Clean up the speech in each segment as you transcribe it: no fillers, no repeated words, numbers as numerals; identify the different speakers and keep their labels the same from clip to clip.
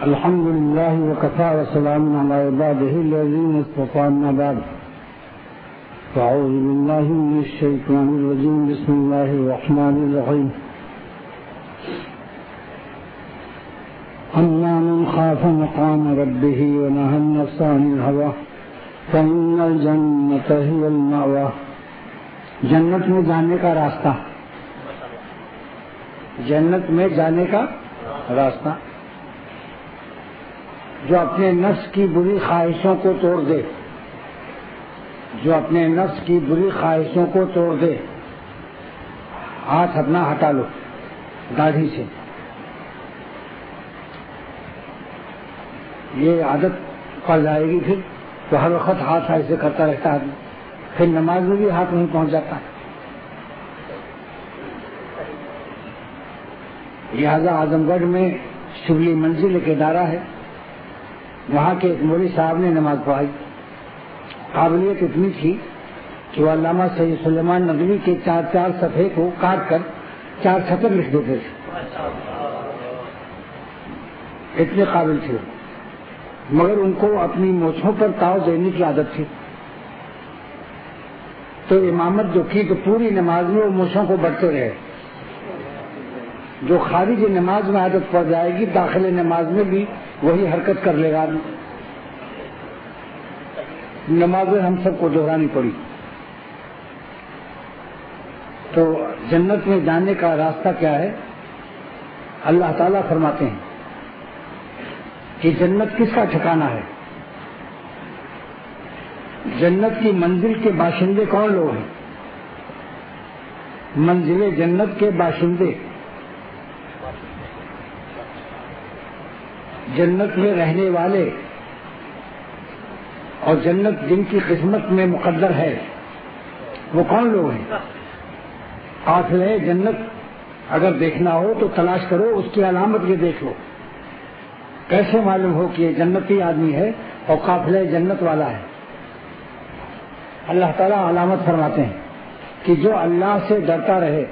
Speaker 1: الحمد لله وكفى وسلام على عباده الذين اصطفى أما بعد فأعوذ بالله من الشيطان الرجيم بسم الله الرحمن الرحيم أما من خاف مقام ربه ونهى النفس عن الهوى فإن الجنة هي المأوى. جنت میں جانے کا راستہ، جنت میں جانے کا راستہ جو اپنے نفس کی بری خواہشوں کو توڑ دے، جو اپنے نفس کی بری خواہشوں کو توڑ دے. ہاتھ اپنا ہٹا لو داڑھی سے، یہ عادت پڑ جائے گی پھر تو ہر وقت ہاتھ ایسے کرتا رہتا ہے، پھر نماز میں بھی ہاتھ نہیں پہنچ جاتا. لہذا اعظم گڑھ میں شبلی منزل ایک ادارہ ہے، وہاں کے ایک مولوی صاحب نے نماز پڑھائی. قابلیت اتنی تھی کہ وہ علامہ سید سلیمان ندوی کے 4 صفحے کو کاٹ کر 4 سطر لکھ دیتے تھے، اتنے قابل تھے. مگر ان کو اپنی مونچھوں پر تاؤ دینے کی عادت تھی، تو امامت جو کی تو پوری نماز میں وہ مونچھوں کو بڑھتے رہے. جو خارج نماز میں عادت پڑ جائے گی داخل نماز میں بھی وہی حرکت کر لے گا. نمازیں ہم سب کو دہرانی پڑی. تو جنت میں جانے کا راستہ کیا ہے؟ اللہ تعالیٰ فرماتے ہیں کہ جنت کس کا ٹھکانہ ہے. جنت کی منزل کے باشندے کون لوگ ہیں؟ منزل جنت کے باشندے، جنت میں رہنے والے، اور جنت جن کی قسمت میں مقدر ہے وہ کون لوگ ہیں؟ قافلہ جنت اگر دیکھنا ہو تو تلاش کرو، اس کی علامت یہ دیکھ لو. کیسے معلوم ہو کہ یہ جنتی آدمی ہے اور قافلہ جنت والا ہے؟ اللہ تعالیٰ علامت فرماتے ہیں کہ جو اللہ سے ڈرتا رہے،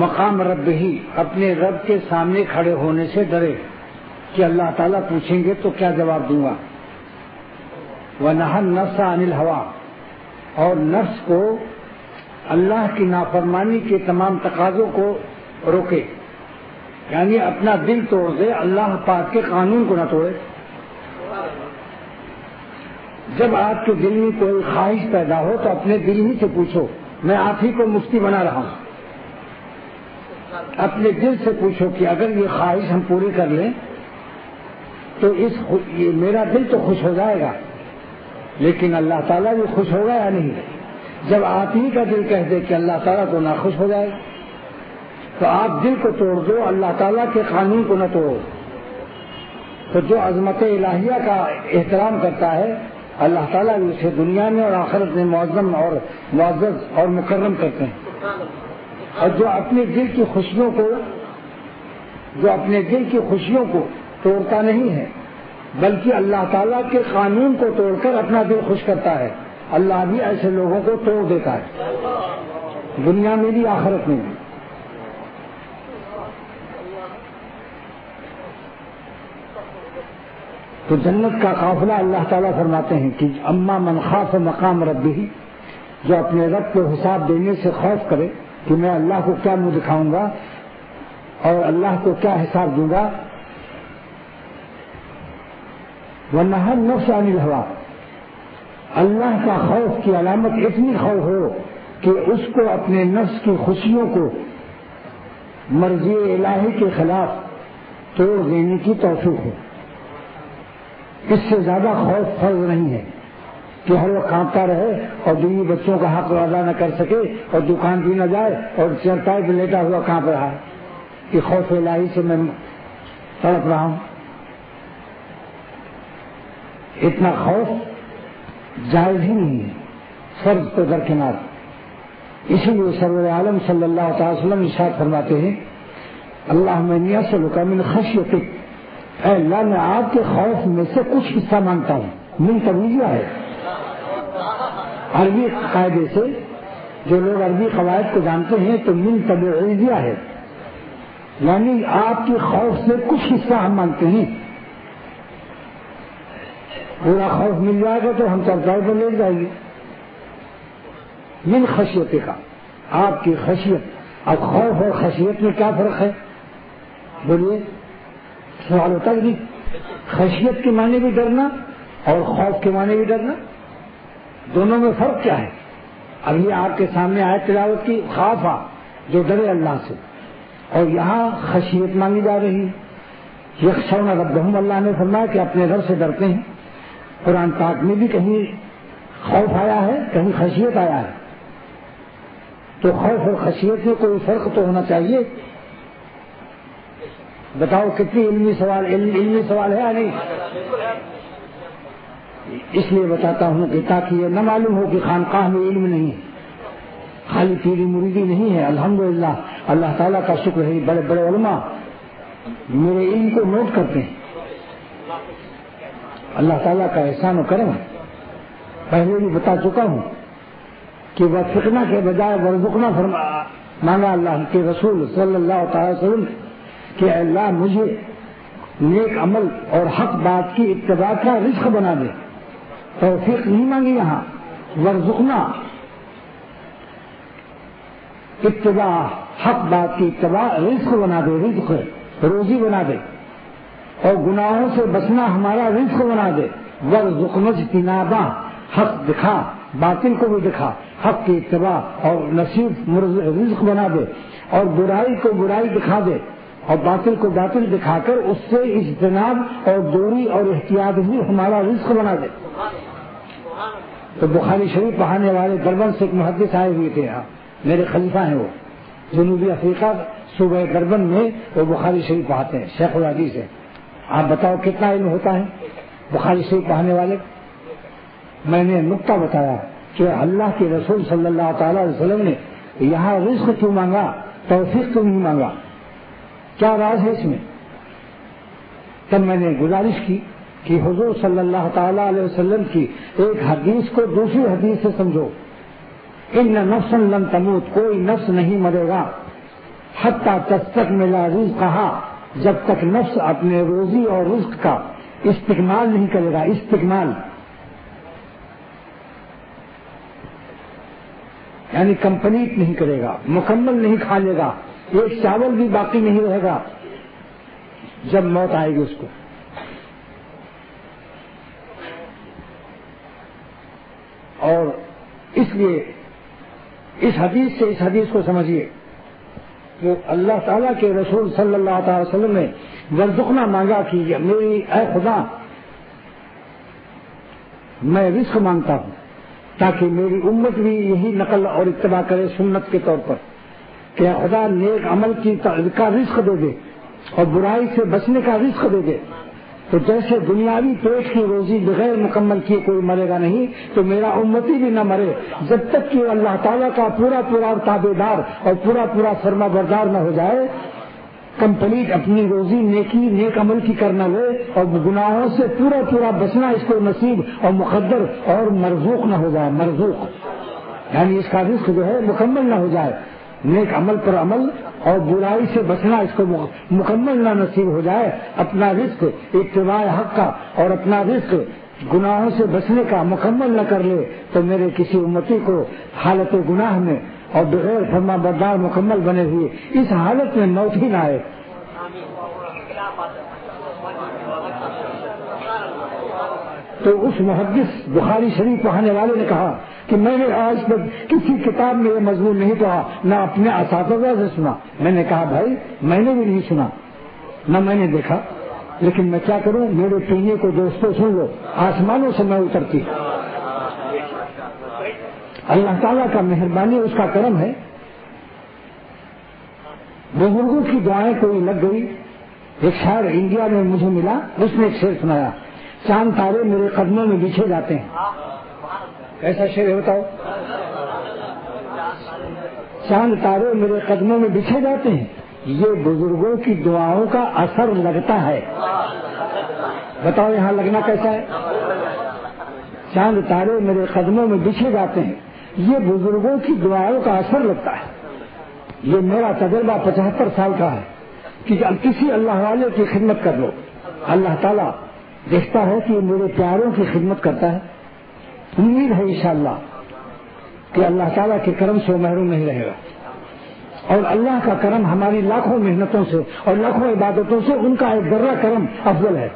Speaker 1: مقام رب ہی، اپنے رب کے سامنے کھڑے ہونے سے ڈرے کہ اللہ تعالیٰ پوچھیں گے تو کیا جواب دوں گا. وَنَهَى النَّفْسَ عَنِ الْهَوَىٰ، اور نفس کو اللہ کی نافرمانی کے تمام تقاضوں کو روکے، یعنی اپنا دل توڑ دے، اللہ پاک کے قانون کو نہ توڑے. جب آپ کے دل میں کوئی خواہش پیدا ہو تو اپنے دل ہی سے پوچھو، میں آپ ہی کو مفتی بنا رہا ہوں. اپنے دل سے پوچھو کہ اگر یہ خواہش ہم پوری کر لیں تو یہ میرا دل تو خوش ہو جائے گا، لیکن اللہ تعالیٰ بھی خوش ہوگا یا نہیں؟ جب آپ ہی کا دل کہہ دے کہ اللہ تعالیٰ تو ناخوش ہو جائے گا، تو آپ دل کو توڑ دو، اللہ تعالیٰ کے قانون کو نہ توڑو. تو جو عظمت الہیہ کا احترام کرتا ہے اللہ تعالیٰ بھی اسے دنیا میں اور آخرت میں معظم اور معزز اور مکرم کرتے ہیں. اور جو اپنے دل کی خوشیوں کو توڑتا نہیں ہے بلکہ اللہ تعالیٰ کے قانون کو توڑ کر اپنا دل خوش کرتا ہے، اللہ بھی ایسے لوگوں کو توڑ دیتا ہے، دنیا میں بھی آخرت میں بھی. تو جنت کا قافلہ اللہ تعالیٰ فرماتے ہیں کہ اما من خاف مقام ربہ، جو اپنے رب کو حساب دینے سے خوف کرے کہ میں اللہ کو کیا منہ دکھاؤں گا اور اللہ کو کیا حساب دوں گا. وَنَهَى النَّفْسَ عَنِ الْهَوَىٰ، اللہ کا خوف کی علامت اتنی خوف ہو کہ اس کو اپنے نفس کی خوشیوں کو مرضی الہی کے خلاف توڑ دینے کی توفیق ہو. اس سے زیادہ خوف فرض نہیں ہے کہ ہر وقت کانپتا رہے اور دینی بچوں کا حق ادا نہ کر سکے اور دکان بھی نہ جائے اور چرپائی پہ لیٹا ہوا کانپ رہا ہے کہ خوف الہی سے میں تڑپ رہا ہوں. اتنا خوف جائز ہی نہیں ہے، فرض تو درکنار. اسی لیے سرور عالم صلی اللہ تعالی وسلم ارشاد فرماتے ہیں اللہم انی اسألک من خشیتک، اے اللہ میں آپ کے خوف میں سے کچھ حصہ مانگتا ہوں. من تبویہ ہے، عربی قاعدے سے جو لوگ عربی قواعد کو جانتے ہیں تو من تبعیضیہ ہے، یعنی آپ کے خوف سے کچھ حصہ ہم مانگتے ہیں، پورا خوف مل جائے گا تو ہم چرچائی پر لے جائیں گے۔ من خشیت کا، آپ کی خشیت۔ اب خوف اور خشیت میں کیا فرق ہے؟ بولیے، سوال ہوتا ہے نہیں؟ خشیت کے معنی بھی ڈرنا اور خوف کے معنی بھی ڈرنا، دونوں میں فرق کیا ہے؟ اب یہ آپ کے سامنے آیت تلاوت کی، خوفا جو ڈرے اللہ سے، اور یہاں خشیت مانگی جا رہی ہے۔ یخشون ربہم، اللہ نے فرمایا کہ اپنے رب سے ڈرتے ہیں۔ قرآن پاک میں بھی کہیں خوف آیا ہے، کہیں خشیت آیا ہے، تو خوف اور خشیت میں کوئی فرق تو ہونا چاہیے۔ بتاؤ کتنی علمی سوال ہے یا نہیں؟ اس لیے بتاتا ہوں کہ تاکہ یہ نہ معلوم ہو کہ خانقاہ میں علم نہیں ہے، خالی پیری مریدی نہیں ہے۔ الحمدللہ، اللہ تعالیٰ کا شکر ہے، بڑے بڑے علماء میرے علم کو نوٹ کرتے ہیں، اللہ تعالیٰ کا احسان و کرم ہے۔ پہلے بھی بتا چکا ہوں کہ وفقنا کے بجائے ورزقنا مانگا اللہ کے رسول صلی اللہ تعالی وسلم کہ اللہ مجھے نیک عمل اور حق بات کی اتباع کا رزق بنا دے۔ توفیق نہیں مانگی یہاں، ورزقنا، اتباع، حق بات کی اتباع، رزق بنا دے، رزق روزی بنا دے، اور گناہوں سے بچنا ہمارا رزق بنا دے۔ ورزقنا اجتنابا، حق دکھا، باطل کو بھی دکھا، حق کی اتباع اور نصیب رزق بنا دے، اور برائی کو برائی دکھا دے اور باطل کو باطل دکھا کر اس سے اجتناب اور دوری اور احتیاط بھی ہمارا رزق بنا دے۔ تو بخاری شریف پڑھانے والے دربن سے ایک محدث آئے ہوئے تھے، میرے خلیفہ ہیں، وہ جنوبی افریقہ صوبہ دربن میں وہ بخاری شریف پڑھاتے ہیں، شیخ الحدیث ہے۔ آپ بتاؤ کتنا علم ہوتا ہے بخاری شریف پڑھانے والے؟ میں نے نقطہ بتایا کہ اللہ کے رسول صلی اللہ تعالی علیہ وسلم نے یہاں رزق کیوں مانگا، توفیق کیوں نہیں مانگا، کیا راز ہے اس میں؟ تب میں نے گزارش کی کہ حضور صلی اللہ تعالی علیہ وسلم کی ایک حدیث کو دوسری حدیث سے سمجھو۔ ان نفسا لن تموت، کوئی نفس نہیں مرے گا، حتی تستکمل رزقہا، جب تک نفس اپنے روزی اور رزق کا استکمال نہیں کرے گا۔ استکمال یعنی کمپلیٹ نہیں کرے گا، مکمل نہیں کھا لے گا، ایک چاول بھی باقی نہیں رہے گا جب موت آئے گی اس کو۔ اور اس لیے اس حدیث کو سمجھیے کہ اللہ تعالیٰ کے رسول صلی اللہ تعالی وسلم نے ورزقنا مانگا کہ میری اے خدا میں رزق مانگتا ہوں تاکہ میری امت بھی یہی نقل اور اتباع کرے سنت کے طور پر کہ خدا نیک عمل کا رزق دے دے اور برائی سے بچنے کا رزق دے دے۔ تو جیسے دنیاوی پیٹ کی روزی بغیر مکمل کیے کوئی مرے گا نہیں، تو میرا امتی بھی نہ مرے جب تک کہ اللہ تعالیٰ کا پورا تابع دار اور پورا فرما بردار نہ ہو جائے، کمپلیٹ اپنی روزی نیک عمل کی کرنا لے اور گناہوں سے پورا بچنا اس کو نصیب اور مقدر اور مرزوق نہ ہو جائے۔ مرزوق یعنی اس کا رزق جو ہے مکمل نہ ہو جائے، نیک عمل پر عمل اور برائی سے بچنا اس کو مکمل نہ نصیب ہو جائے، اپنا رزق اتباع حق کا اور اپنا رزق گناہوں سے بچنے کا مکمل نہ کر لے، تو میرے کسی امتی کو حالت گناہ میں اور بغیر فرما بردار مکمل بنے ہوئے اس حالت میں موت ہی نہ آئے۔ تو اس محدث بخاری شریف پڑھانے والے نے کہا کہ میں نے آج تک کسی کتاب میں یہ مضمون نہیں پڑھا، نہ اپنے اساتذہ سے سنا۔ میں نے کہا بھائی میں نے بھی نہیں سنا، نہ میں نے دیکھا، لیکن میں کیا کروں، میرے پینے کو دوستوں سن لو، آسمانوں سے میں اترتی۔ اللہ تعالیٰ کا مہربانی، اس کا کرم ہے، بزرگوں کی دعائیں کوئی لگ گئی۔ ایک شاعر انڈیا میں مجھے ملا، اس نے ایک شعر سنایا، چاند تارے میرے قدموں میں بچھے جاتے ہیں۔ ایسا شعر ہے بتاؤ؟ چاند تارے میرے قدموں میں بچھے جاتے ہیں، یہ بزرگوں کی دعاؤں کا اثر لگتا ہے۔ بتاؤ یہاں لگنا کیسا ہے؟ چاند تارے میرے قدموں میں بچھے جاتے ہیں، یہ بزرگوں کی دعاؤں کا اثر لگتا ہے۔ یہ میرا تجربہ 75 سال کا ہے، کہ کسی اللہ والے کی خدمت کر لو، اللہ تعالیٰ دیکھتا ہے کہ میرے پیاروں کی خدمت کرتا ہے. امید ہے انشاءاللہ کہ اللہ تعالیٰ کے کرم سے وہ محروم نہیں رہے گا. اور اللہ کا کرم ہماری لاکھوں محنتوں سے اور لاکھوں عبادتوں سے ان کا ایک ذرہ کرم افضل ہے.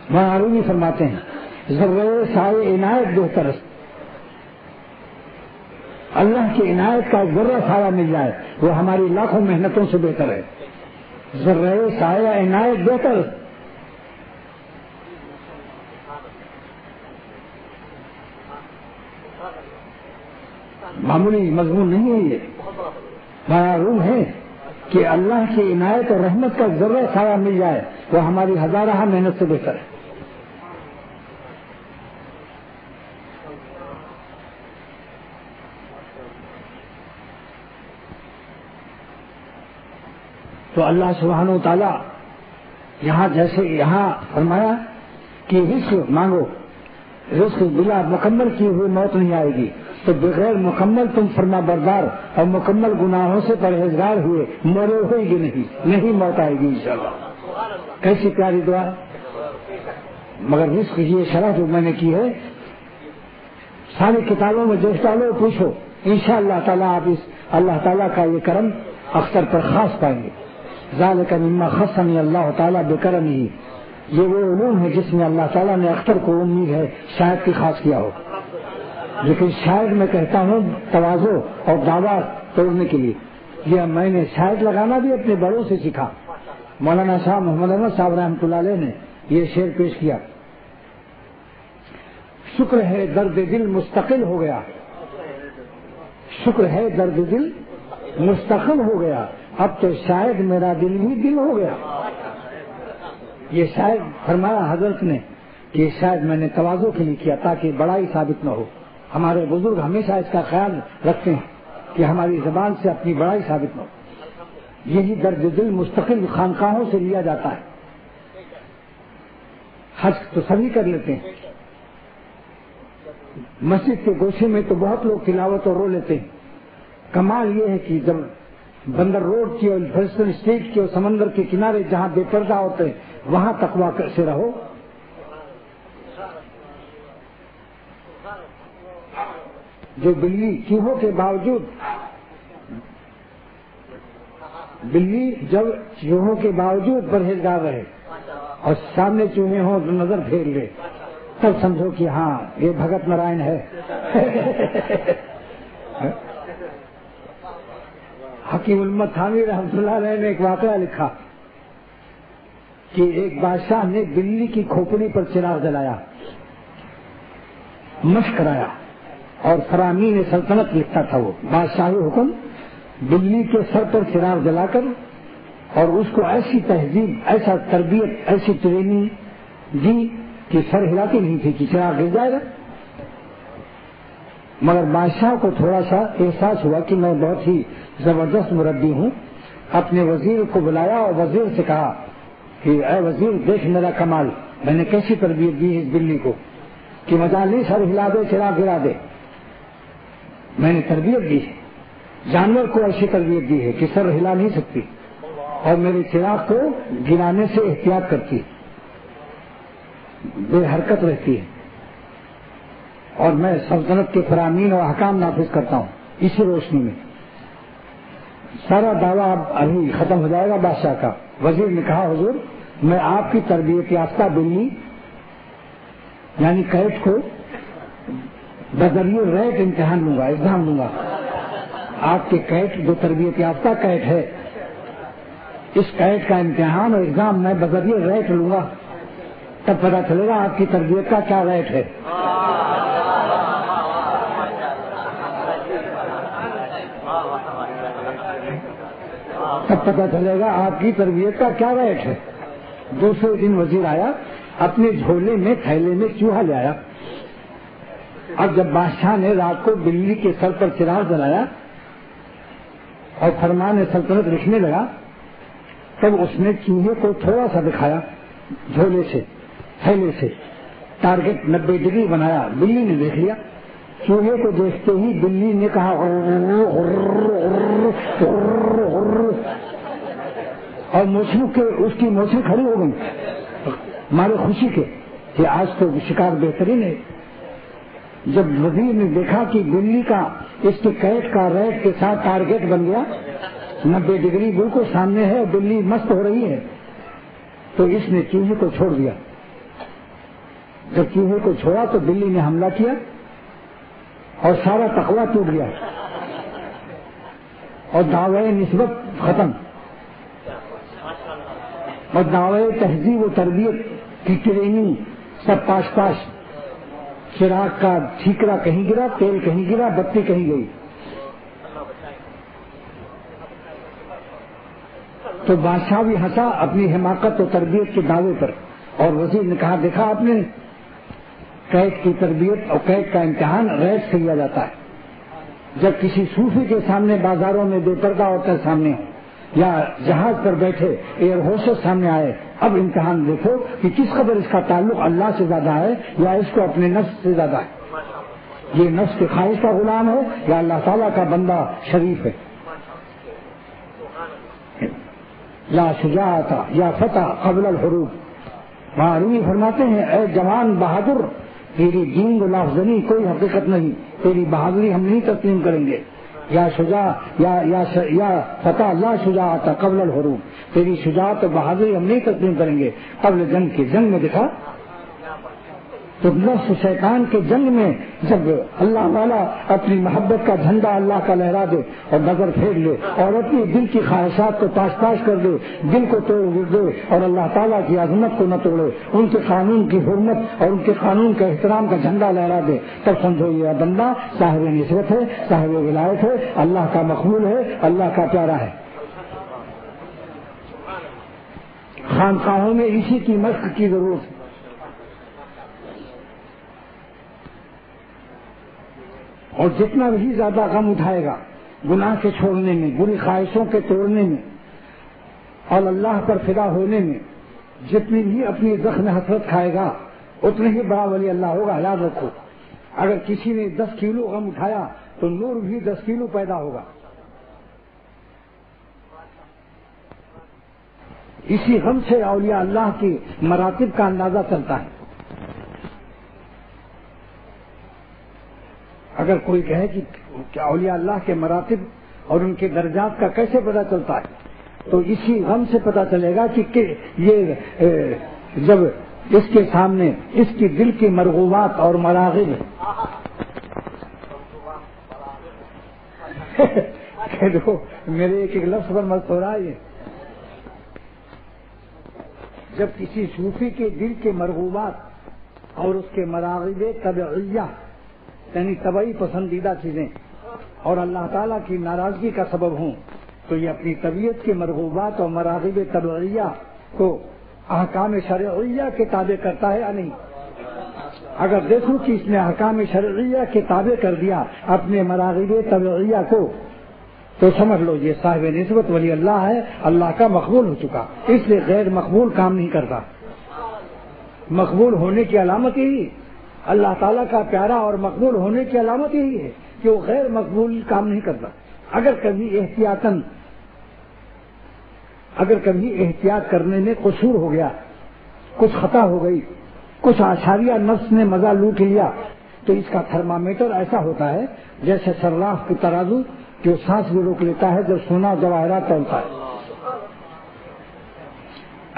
Speaker 1: معروفی فرماتے ہیں ذرے سائے عنایت بہتر ہے. اللہ کی عنایت کا ذرہ سایہ مل جائے وہ ہماری لاکھوں محنتوں سے بہتر ہے. ذرے سایہ عنایت بہتر. معمولی مضمون نہیں ہے یہ، معلوم ہے کہ اللہ کی عنایت اور رحمت کا ذرہ سایہ مل جائے وہ ہماری ہزارہ محنت سے بہتر ہے. تو اللہ سبحانہ و تعالیٰ یہاں جیسے یہاں فرمایا کہ رزق مانگو، رزق بلا مکمل کی ہوئی موت نہیں آئے گی، تو بغیر مکمل تم فرما بردار اور مکمل گناہوں سے پرہیزگار ہوئے مرے ہوئے گی نہیں موت آئے گی انشاءاللہ. کیسی پیاری دعا ہے. مگر رزق یہ شرح جو میں نے کی ہے ساری کتابوں میں دیکھ ڈالو پوچھو انشاءاللہ تعالیٰ آپ اس اللہ تعالیٰ کا یہ کرم اختر پر خاص پائیں گے. ذالک مما خصنی اللہ تعالیٰ بکرمہ، یہ وہ علوم ہے جس میں اللہ تعالیٰ نے اختر کو امید ہے شاید کی خاص کیا ہو. لیکن شاید میں کہتا ہوں تواضع اور دعویٰ توڑنے کے لیے، یہ میں نے شاید لگانا بھی اپنے بڑوں سے سیکھا. مولانا صاحب محمد احمد صاحب رحمۃ اللہ علیہ نے یہ شعر پیش کیا، شکر ہے درد دل مستقل ہو گیا، شکر ہے درد دل مستقل ہو گیا، اب تو شاید میرا دل بھی دل ہو گیا. یہ شاید فرمایا حضرت نے کہ شاید میں نے تواضع کے لیے کیا تاکہ بڑائی ثابت نہ ہو. ہمارے بزرگ ہمیشہ اس کا خیال رکھتے ہیں کہ ہماری زبان سے اپنی بڑائی ثابت نہ ہو. یہی درد دل مستقل خانقاہوں سے لیا جاتا ہے. حج تو سبھی کر لیتے ہیں، مسجد کے گوشے میں تو بہت لوگ تلاوت اور رو لیتے ہیں. کمال یہ ہے کہ جب بندر روڈ کی اور فرسٹن اسٹریٹ کی اور سمندر کے کنارے جہاں بے پردہ ہوتے ہیں وہاں تقویٰ سے رہو. جو بلی چوہوں کے باوجود بلی جب چوہوں کے باوجود پرہیزگار رہے اور سامنے چوہے ہوں تو نظر پھیر لے تب سمجھو کہ ہاں یہ بھگت نارائن ہے. حکیم المت تھانوی رحمۃ اللہ علیہ نے ایک واقعہ لکھا کہ ایک بادشاہ نے بلی کی کھوپڑی پر چراغ جلایا، مشق کرایا، اور فرامین سلطنت لکھتا تھا وہ بادشاہی حکم، بلی کے سر پر چراغ جلا کر اور اس کو ایسی تہذیب، ایسا تربیت، ایسی ٹریننگ دی کہ سر ہلاتی نہیں تھی کہ چراغ گر جائے گا. مگر بادشاہ کو تھوڑا سا احساس ہوا کہ میں بہت ہی زبردست مربی ہوں. اپنے وزیر کو بلایا اور وزیر سے کہا کہ اے وزیر دیکھ میرا کمال، میں نے کیسی تربیت دی اس بلی کو کہ مجال نہیں سر ہلا دے چراغ گرا دے. میں نے تربیت دی ہے، جانور کو ایسی تربیت دی ہے کہ سر ہلا نہیں سکتی اور میرے چراغ کو گرانے سے احتیاط کرتی، بے حرکت رہتی ہے، اور میں سلطنت کے فرامین اور احکام نافذ کرتا ہوں. اسی روشنی میں سارا دعویٰ ابھی ختم ہو جائے گا بادشاہ کا. وزیر نے کہا حضور میں آپ کی تربیت یافتہ بلی یعنی کیٹ کو بذریعہ ریٹ امتحان لوں گا، ایگزام لوں گا. آپ کے کیٹ جو تربیت یافتہ کیٹ ہے اس کیٹ کا امتحان اور ایگزام میں بذریعہ ریٹ لوں گا، تب پتا چلے گا آپ کی تربیت کا کیا ریٹ ہے. تب پتا چلے گا آپ کی تربیت کا کیا ریٹ ہے. دوسرے دن وزیر آیا، اپنے جھولے میں تھیلے میں چوہا لے آیا. اب جب بادشاہ نے رات کو بلی کے سر پر چراغ جلایا اور فرمان سلطنت لکھنے لگا تب اس نے چوہے کو تھوڑا سا دکھایا جھولے سے تھیلے سے ٹارگٹ 90 ڈگری بنایا، بلی نے دیکھ لیا، چوہے کو دیکھتے ہی بلی نے کہا اور مونچھوں کے اس کی مونچھیں کھڑی ہو گئی مارے خوشی کے کہ آج تو شکار بہترین ہے۔ جب وزیر نے دیکھا کہ بلی کا اس کے کیٹ کا ریٹ کے ساتھ ٹارگٹ بن گیا، 90 ڈگری بالکل سامنے ہے، بلی مست ہو رہی ہے، تو اس نے چوہے کو چھوڑ دیا۔ جب چوہے کو چھوڑا تو بلی نے حملہ کیا اور سارا تقویٰ ٹوٹ گیا اور دعوی نسبت ختم اور دعوی تہذیب و تربیت کی ٹریننگ سب پاش پاش، چراغ کا ٹھیکرا کہیں گرا، تیل کہیں گرا، بتی کہیں گئی۔ تو بادشاہ بھی ہنسا اپنی حماقت و تربیت کے دعوے پر، اور وزیر نے کہا دیکھا آپ نے، قید کی تربیت اور قید کا امتحان ریٹ سے لیا جاتا ہے۔ جب کسی صوفی کے سامنے بازاروں میں بے پردہ عورتیں سامنے ہوں یا جہاز پر بیٹھے ایئر ہوسٹس سامنے آئے، اب امتحان دیکھو کہ کس قدر اس کا تعلق اللہ سے زیادہ ہے یا اس کو اپنے نفس سے زیادہ ہے، یہ نفس کے خواہش کا غلام ہے یا اللہ تعالیٰ کا بندہ شریف ہے۔ لا شجاعت یا فتح قبل الحروب، وہاں رومی فرماتے ہیں اے جوان بہادر، تیری جینگ و لافزنی کوئی حقیقت نہیں، تیری بہادری ہم نہیں تسلیم کریں گے۔ یا شجاع یا فتح لا شجاعت قبل الحروب، تیری شجاعت و بہادری ہم نہیں تسلیم کریں گے قبل جنگ کے۔ جنگ میں دکھا تو نفس شیطان کے جنگ میں جب اللہ والا اپنی محبت کا جھنڈا اللہ کا لہرا دے اور نظر پھیر لے اور اپنی دل کی خواہشات کو تاش تاش کر دے، دل کو توڑ دے اور اللہ تعالیٰ کی عظمت کو نہ توڑے، ان کے قانون کی حرمت اور ان کے قانون کے احترام کا جھنڈا لہرا دے، تب سمجھو یہ بندہ صاحب نسبت ہے، صاحب ولایت ہے، اللہ کا مقبول ہے، اللہ کا پیارا ہے۔ خانقاہوں میں اسی کی مشق کی ضرورت ہے۔ اور جتنا بھی زیادہ غم اٹھائے گا گناہ کے چھوڑنے میں، بری خواہشوں کے توڑنے میں اور اللہ پر فدا ہونے میں، جتنی بھی اپنی زخم حسرت کھائے گا اتنے ہی بڑا ولی اللہ ہوگا۔ یاد رکھو، اگر کسی نے 10 کلو غم اٹھایا تو نور بھی 10 کلو پیدا ہوگا۔ اسی غم سے اولیاء اللہ کی مراتب کا اندازہ چلتا ہے۔ اگر کوئی کہے کہ اولیاء اللہ کے مراتب اور ان کے درجات کا کیسے پتہ چلتا ہے، تو اسی غم سے پتہ چلے گا کہ یہ جب اس کے سامنے اس کی دل کی مرغوبات اور مراغب دیکھو میرے ایک لفظ پر مت ہو رہا ہے، جب کسی صوفی کے دل کے مرغوبات اور اس کے مراغب طبعیہ یعنی طبعی پسندیدہ چیزیں اور اللہ تعالیٰ کی ناراضگی کا سبب ہوں، تو یہ اپنی طبیعت کے مرغوبات اور مراغب طبعیہ کو احکام شرعیہ کے تابع کرتا ہے یا نہیں؟ اگر دیکھو کہ اس نے احکام شرعیہ کے تابع کر دیا اپنے مراغب طبعیہ کو، تو سمجھ لو یہ صاحب نسبت ولی اللہ ہے، اللہ کا مقبول ہو چکا۔ اس لیے غیر مقبول کام نہیں کرتا۔ مقبول ہونے کی علامت یہی، اللہ تعالیٰ کا پیارا اور مقبول ہونے کی علامت یہی ہے کہ وہ غیر مقبول کام نہیں کرتا۔ اگر کبھی احتیاط کرنے میں قصور ہو گیا، کچھ خطا ہو گئی، کچھ آشاریہ نفس نے مزہ لوٹ لیا، تو اس کا تھرمامیٹر ایسا ہوتا ہے جیسے صراف کی ترازو جو سانس بھی روک لیتا ہے جب سونا جواہرات تولتا ہے۔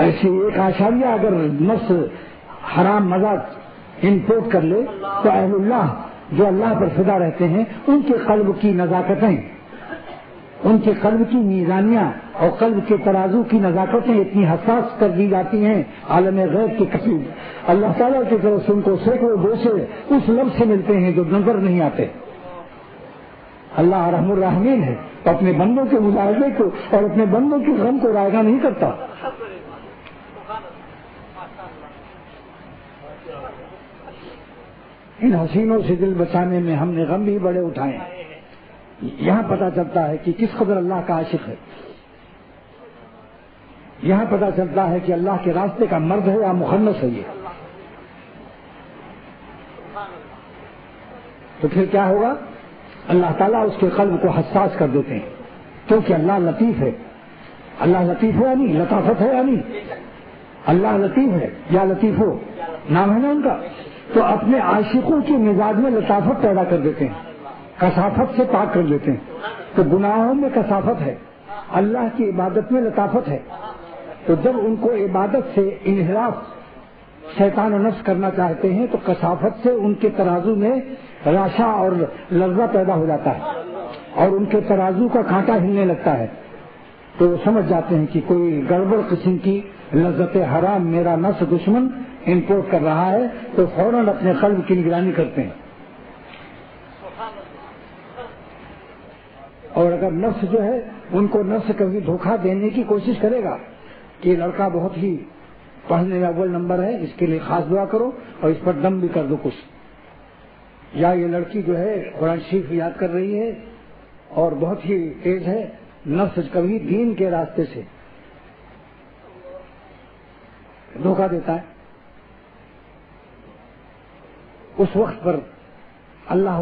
Speaker 1: ایسی ایک آشاریہ اگر نفس حرام مزہ انپورٹ کر لے تو اہل اللہ جو اللہ پر فدا رہتے ہیں ان کے قلب کی نزاکتیں، ان کے قلب کی میزانیاں اور قلب کے ترازو کی نزاکتیں اتنی حساس کر دی جاتی ہیں عالم غیب کے کتب اللہ تعالیٰ کی طرف سے ان کو سینکڑوں دوسے اس لفظ سے ملتے ہیں جو نظر نہیں آتے۔ اللہ رحم الرحمین ہے، تو اپنے بندوں کے مظاہرے کو اور اپنے بندوں کے غم کو رائگاں نہیں کرتا۔ ان حسینوں سے دل بچانے میں ہم نے غم بھی بڑے اٹھائے ہیں۔ یہاں پتہ چلتا ہے کہ کس قدر اللہ کا عاشق ہے، یہاں پتہ چلتا ہے کہ اللہ کے راستے کا مرد ہے یا مخنث ہے۔ تو پھر کیا ہوگا؟ اللہ تعالیٰ اس کے قلب کو حساس کر دیتے ہیں، کیونکہ اللہ لطیف ہے۔ اللہ لطیف ہے یا نہیں؟ لطافت ہے یا نہیں؟ اللہ لطیف ہے یا لطیف ہو نام ہے نا ان کا، تو اپنے عاشقوں کے مزاج میں لطافت پیدا کر دیتے ہیں، کثافت سے پاک کر دیتے ہیں۔ تو گناہوں میں کثافت ہے، اللہ کی عبادت میں لطافت ہے۔ تو جب ان کو عبادت سے انحراف شیطان و نفس کرنا چاہتے ہیں تو کثافت سے ان کے ترازو میں راشا اور لرزہ پیدا ہو جاتا ہے اور ان کے ترازو کا کانٹا ہلنے لگتا ہے، تو وہ سمجھ جاتے ہیں کہ کوئی گڑبڑ قسم کی لذت حرام میرا نفس دشمن امپورٹ کر رہا ہے، تو فوراً اپنے قلب کی نگرانی کرتے ہیں۔ اور اگر نفس جو ہے ان کو نفس کبھی دھوکہ دینے کی کوشش کرے گا کہ لڑکا بہت ہی پڑھنے میں اول نمبر ہے، اس کے لیے خاص دعا کرو اور اس پر دم بھی کر دو کچھ، یا یہ لڑکی جو ہے قرآن شریف یاد کر رہی ہے اور بہت ہی تیز ہے، نفس کبھی دین کے راستے سے دھوکہ دیتا ہے، اس وقت پر اللہ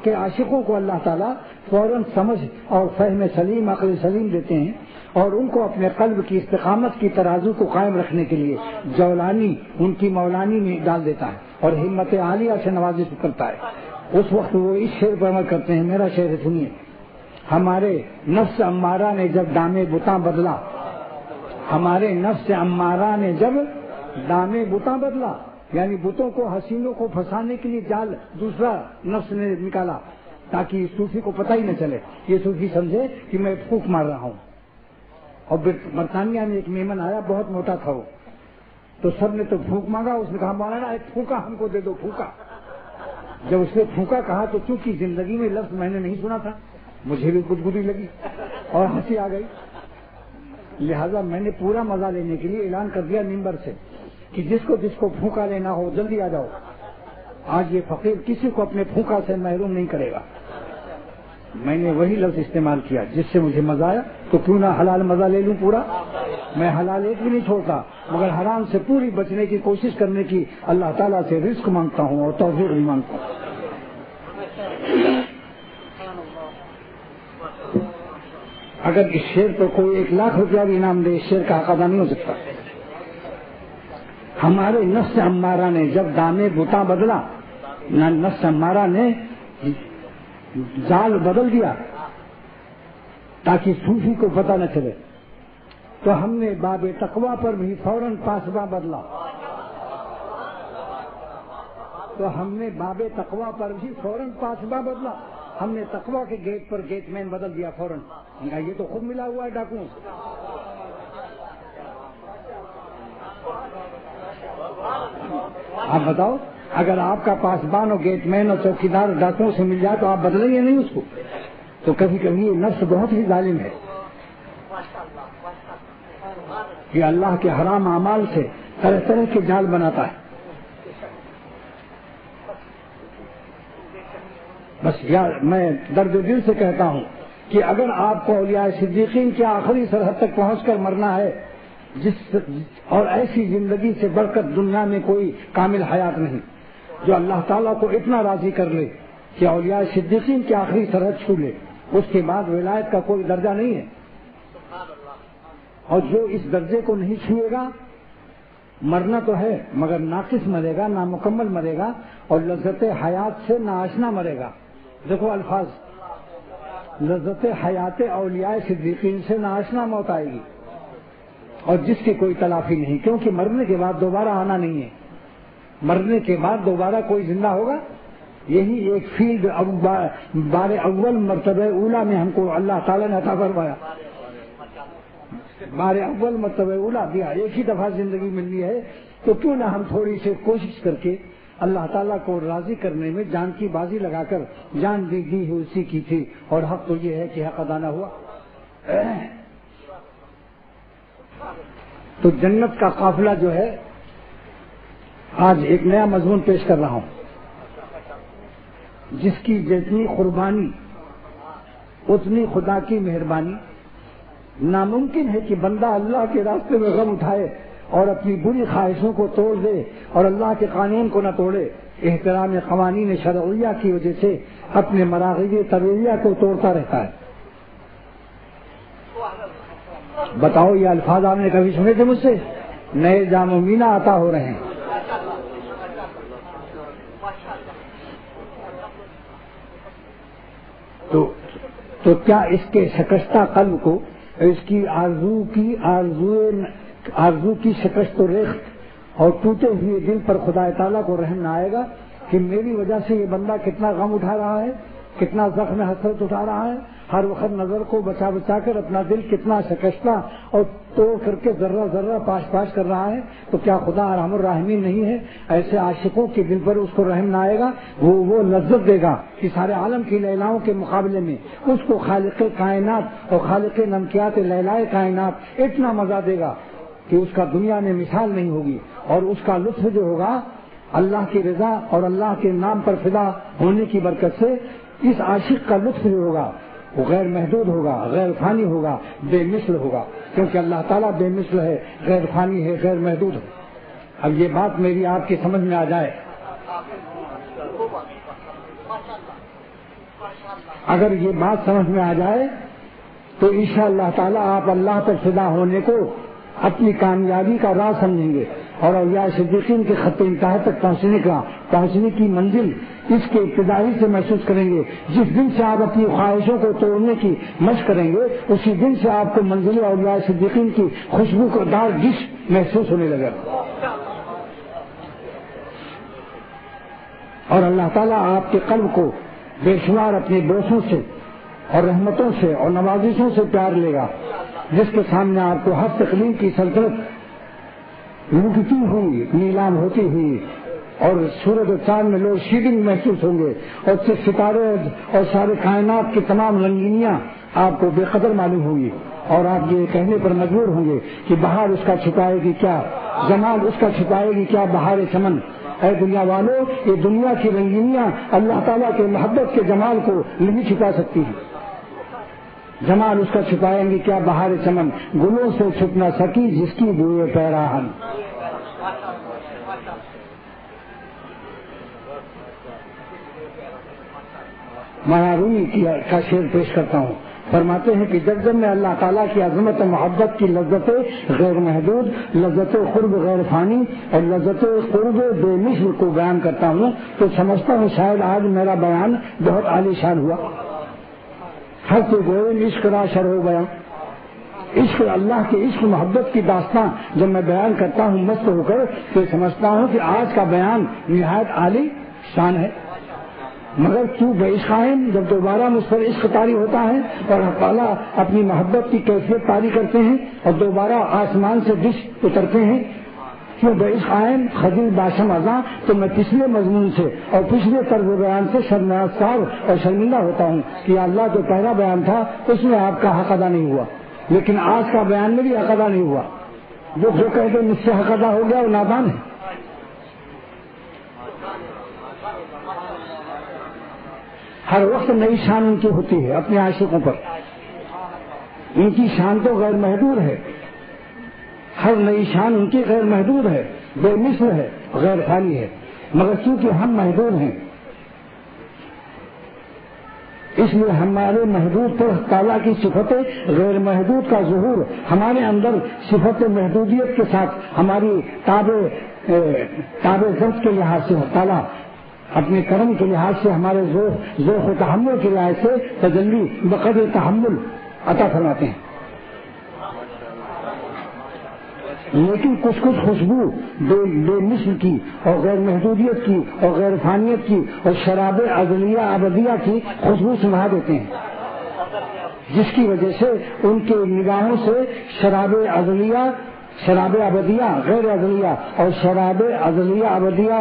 Speaker 1: کے عاشقوں کو اللہ تعالیٰ فوراً سمجھ اور فہم سلیم عقل سلیم دیتے ہیں اور ان کو اپنے قلب کی استقامت کی ترازو کو قائم رکھنے کے لیے جولانی ان کی مولانی میں ڈال دیتا ہے اور ہمت عالیہ سے نوازش کرتا ہے۔ اس وقت وہ اس شعر پر عمل کرتے ہیں، میرا شعر سنیے۔ ہمارے نفس امارہ نے جب دامے بتاں بدلا، ہمارے نفس امارہ نے جب دامے بتاں بدلا، یعنی بتوں کو حسینوں کو پھنسانے کے لیے جال دوسرا نفس نے نکالا تاکہ صوفی کو پتہ ہی نہ چلے، یہ صوفی سمجھے کہ میں پھونک مار رہا ہوں۔ اور برطانیہ میں ایک میمن آیا، بہت موٹا تھا وہ، تو سب نے تو پھونک مانگا، اس نے کہا مولانا ایک پھونکا ہم کو دے دو، پھونکا۔ جب اس نے پھونکا کہا تو چونکہ زندگی میں لفظ میں نے نہیں سنا تھا، مجھے بھی گدگدی لگی اور ہنسی آ گئی، لہذا میں نے پورا مزہ لینے کے لیے اعلان کر دیا ممبر سے کہ جس کو پھونکا لینا ہو جلدی آ جاؤ، آج یہ فقیر کسی کو اپنے پھونکا سے محروم نہیں کرے گا۔ میں نے وہی لفظ استعمال کیا جس سے مجھے مزہ آیا، تو کیوں نہ حلال مزہ لے لوں پورا۔ میں حلال ایک بھی نہیں چھوڑتا، مگر حرام سے پوری بچنے کی کوشش کرنے کی اللہ تعالیٰ سے رزق مانگتا ہوں اور توفیق بھی مانگتا ہوں۔ اگر اس شعر پر کوئی 1,00,000 روپیہ بھی انعام دے، اس شعر کا حق ادا نہیں ہو سکتا۔ ہمارے نفس امارہ نے جب دامے بتا بدلا، نفس امارہ نے جال بدل دیا تاکہ صوفی کو پتہ نہ چلے، تو ہم نے باب تقویٰ پر بھی فوراً پاسباں بدلا، تو ہم نے باب تقویٰ پر بھی فوراً پاسباں بدلا، ہم نے تقویٰ کے گیٹ پر گیٹ مین بدل دیا فوراً۔ یہ تو خود ملا ہوا ہے ڈاکوؤں سے۔ آپ بتاؤ، اگر آپ کا پاسبان اور گیٹ مین اور چوکیدار ڈاکوؤں سے مل جائے تو آپ بدلیں گے نہیں اس کو؟ تو کبھی کبھی یہ نفس بہت ہی ظالم ہے، یہ اللہ کے حرام اعمال سے طرح طرح کے جال بناتا ہے۔ بس یار میں درد دل سے کہتا ہوں کہ اگر آپ کو اولیاء صدیقین کی آخری سرحد تک پہنچ کر مرنا ہے، اور ایسی زندگی سے بڑھ کر دنیا میں کوئی کامل حیات نہیں جو اللہ تعالیٰ کو اتنا راضی کر لے کہ اولیاء صدیقین کی آخری سرحد چھو لے، اس کے بعد ولایت کا کوئی درجہ نہیں ہے، اور جو اس درجے کو نہیں چھوئے گا مرنا تو ہے مگر ناقص مرے گا، نامکمل مرے گا، اور لذت حیات سے ناآشنا مرے گا۔ دیکھو الفاظ، لذت حیات اولیاء صدیقین سے ناآشنا موت آئے گی اور جس کی کوئی تلافی نہیں، کیونکہ مرنے کے بعد دوبارہ آنا نہیں ہے، مرنے کے بعد دوبارہ کوئی زندہ ہوگا؟ یہی ایک فیلڈ بار اول مرتبہ اولا میں ہم کو اللہ تعالیٰ نے عطا فرمایا، بار اول مرتبہ اولا دیا، ایک ہی دفعہ زندگی ملنی ہے، تو کیوں نہ ہم تھوڑی سی کوشش کر کے اللہ تعالیٰ کو راضی کرنے میں جان کی بازی لگا کر، جان دی ہے اسی کی تھی، اور حق تو یہ ہے کہ حق ادا نہ ہوا۔ تو جنت کا قافلہ جو ہے، آج ایک نیا مضمون پیش کر رہا ہوں، جس کی جتنی قربانی اتنی خدا کی مہربانی۔ ناممکن ہے کہ بندہ اللہ کے راستے میں غم اٹھائے اور اپنی بری خواہشوں کو توڑ دے اور اللہ کے قانون کو نہ توڑے، احترام قوانین شرعیہ کی وجہ سے اپنے مراغب طبیعیہ کو توڑتا رہتا ہے۔ بتاؤ یہ الفاظ آپ نے کبھی سنے تھے مجھ سے؟ نئے جام و مینا عطا ہو رہے ہیں۔ تو کیا اس کے شکستہ قلب کو، اس کی آرزو کی شکست و ریخت اور ٹوٹے ہوئے دل پر خدا تعالیٰ کو رحم نہ آئے گا کہ میری وجہ سے یہ بندہ کتنا غم اٹھا رہا ہے، کتنا زخم حسرت اٹھا رہا ہے، ہر وقت نظر کو بچا بچا کر اپنا دل کتنا شکستہ اور توڑ کر کے ذرہ ذرہ پاش پاش کر رہا ہے، تو کیا خدا ارحم الراحمین نہیں ہے؟ ایسے عاشقوں کے دل پر اس کو رحم نہ آئے گا، وہ لذت دے گا کہ سارے عالم کی لیلاؤں کے مقابلے میں اس کو خالق کائنات اور خالق نمکیات لیلائے کائنات اتنا مزہ دے گا کہ اس کا دنیا میں مثال نہیں ہوگی، اور اس کا لطف جو ہوگا اللہ کی رضا اور اللہ کے نام پر فدا ہونے کی برکت سے اس عاشق کا لطف جو ہوگا وہ غیر محدود ہوگا، غیر فانی ہوگا، بے مثل ہوگا، کیونکہ اللہ تعالیٰ بے مثل ہے، غیر فانی ہے، غیر محدود ہے۔ اب یہ بات میری آپ کی سمجھ میں آ جائے، اگر یہ بات سمجھ میں آ جائے تو انشاءاللہ تعالیٰ آپ اللہ پر فدا ہونے کو اپنی کامیابی کا راہ سمجھیں گے، اور اولیاء صدیقین کے خط انتہا تک پہنچنے کی منزل اس کے ابتدائی سے محسوس کریں گے۔ جس دن سے آپ اپنی خواہشوں کو توڑنے کی مشق کریں گے اسی دن سے آپ کو منزل اولیاء صدیقین کی خوشبو کو دار ڈش محسوس ہونے لگا، اور اللہ تعالیٰ آپ کے قلب کو بے شمار اپنے بوسوں سے اور رحمتوں سے اور نوازشوں سے پیار لے گا، جس کے سامنے آپ کو ہر تقلیم کی سلطنت لوٹتی ہوئی، نیلام ہوتی ہوئی، اور سورج و چاند میں لوگ شیڈنگ محسوس ہوں گے، اور ستارے اور سارے کائنات کی تمام رنگینیاں آپ کو بے قدر معلوم ہوں گی، اور آپ یہ کہنے پر مجبور ہوں گے کہ بہار اس کا چھپائے گی کیا، جمال اس کا چھپائے گی کیا بہار چمن۔ اے دنیا والوں، یہ دنیا کی رنگینیاں اللہ تعالیٰ کے محبت کے جمال کو نہیں چھپا سکتی ہیں۔ جمال اس کا چھپائیں گی کیا بہار چمن، گلوں سے چھپ نہ سکی جس کی بوئے پیراہن۔ رومی کا شعر پیش کرتا ہوں، فرماتے ہیں کہ جب میں اللہ تعالیٰ کی عظمت محبت کی لذت غیر محدود، لذت قرب غیر فانی اور لذت قرب بے مثل کو بیان کرتا ہوں تو سمجھتا ہوں شاید آج میرا بیان بہت عالی شان ہوا۔ ہر کوئی گوئل عشق را شرح بیان، عشق اللہ کے عشق محبت کی داستان جب میں بیان کرتا ہوں مست ہو کر تو سمجھتا ہوں کہ آج کا بیان نہایت عالی شان ہے، مگر کیوں بے عشق قائم جب دوبارہ مجھ پر عشق طاری ہوتا ہے اور اللہ تعالیٰ اپنی محبت کی کیفیت طاری کرتے ہیں اور دوبارہ آسمان سے ڈش اترتے ہیں، کیوں بے عشق قائم خجل باشم ازاں، تو میں پچھلے مضمون سے اور پچھلے طرز بیان سے شرمسار اور شرمندہ ہوتا ہوں کہ اللہ جو پہلا بیان تھا اس میں آپ کا حق ادا نہیں ہوا، لیکن آج کا بیان میں بھی حق ادا نہیں ہوا۔ جو کہتے ہیں مجھ سے حق ادا ہو گیا وہ نادان ہے۔ ہر وقت نئی شان ان کی ہوتی ہے اپنے عاشقوں پر، ان کی شان تو غیر محدود ہے، ہر نئی شان ان کی غیر محدود ہے، بے مثل ہے، غیر فانی ہے، مگر چونکہ ہم محدود ہیں اس لیے ہمارے محدود پر تعالیٰ کی صفت غیر محدود کا ظہور ہمارے اندر صفت محدودیت کے ساتھ ہماری تابع ذات کے لحاظ سے تعالیٰ اپنے کرم کے لحاظ سے ہمارے ذوق و تحمل کے لحاظ سے تجلی بقدر تحمل عطا فرماتے ہیں، لیکن کچھ خوشبو بے مثل کی اور غیر محدودیت کی اور غیر فانیت کی اور شراب ازلیہ ابدیہ کی خوشبو سنبھا دیتے ہیں، جس کی وجہ سے ان کے نگاہوں سے شراب ابدیہ غیر ازلیہ اور شراب ازلیہ ابدیہ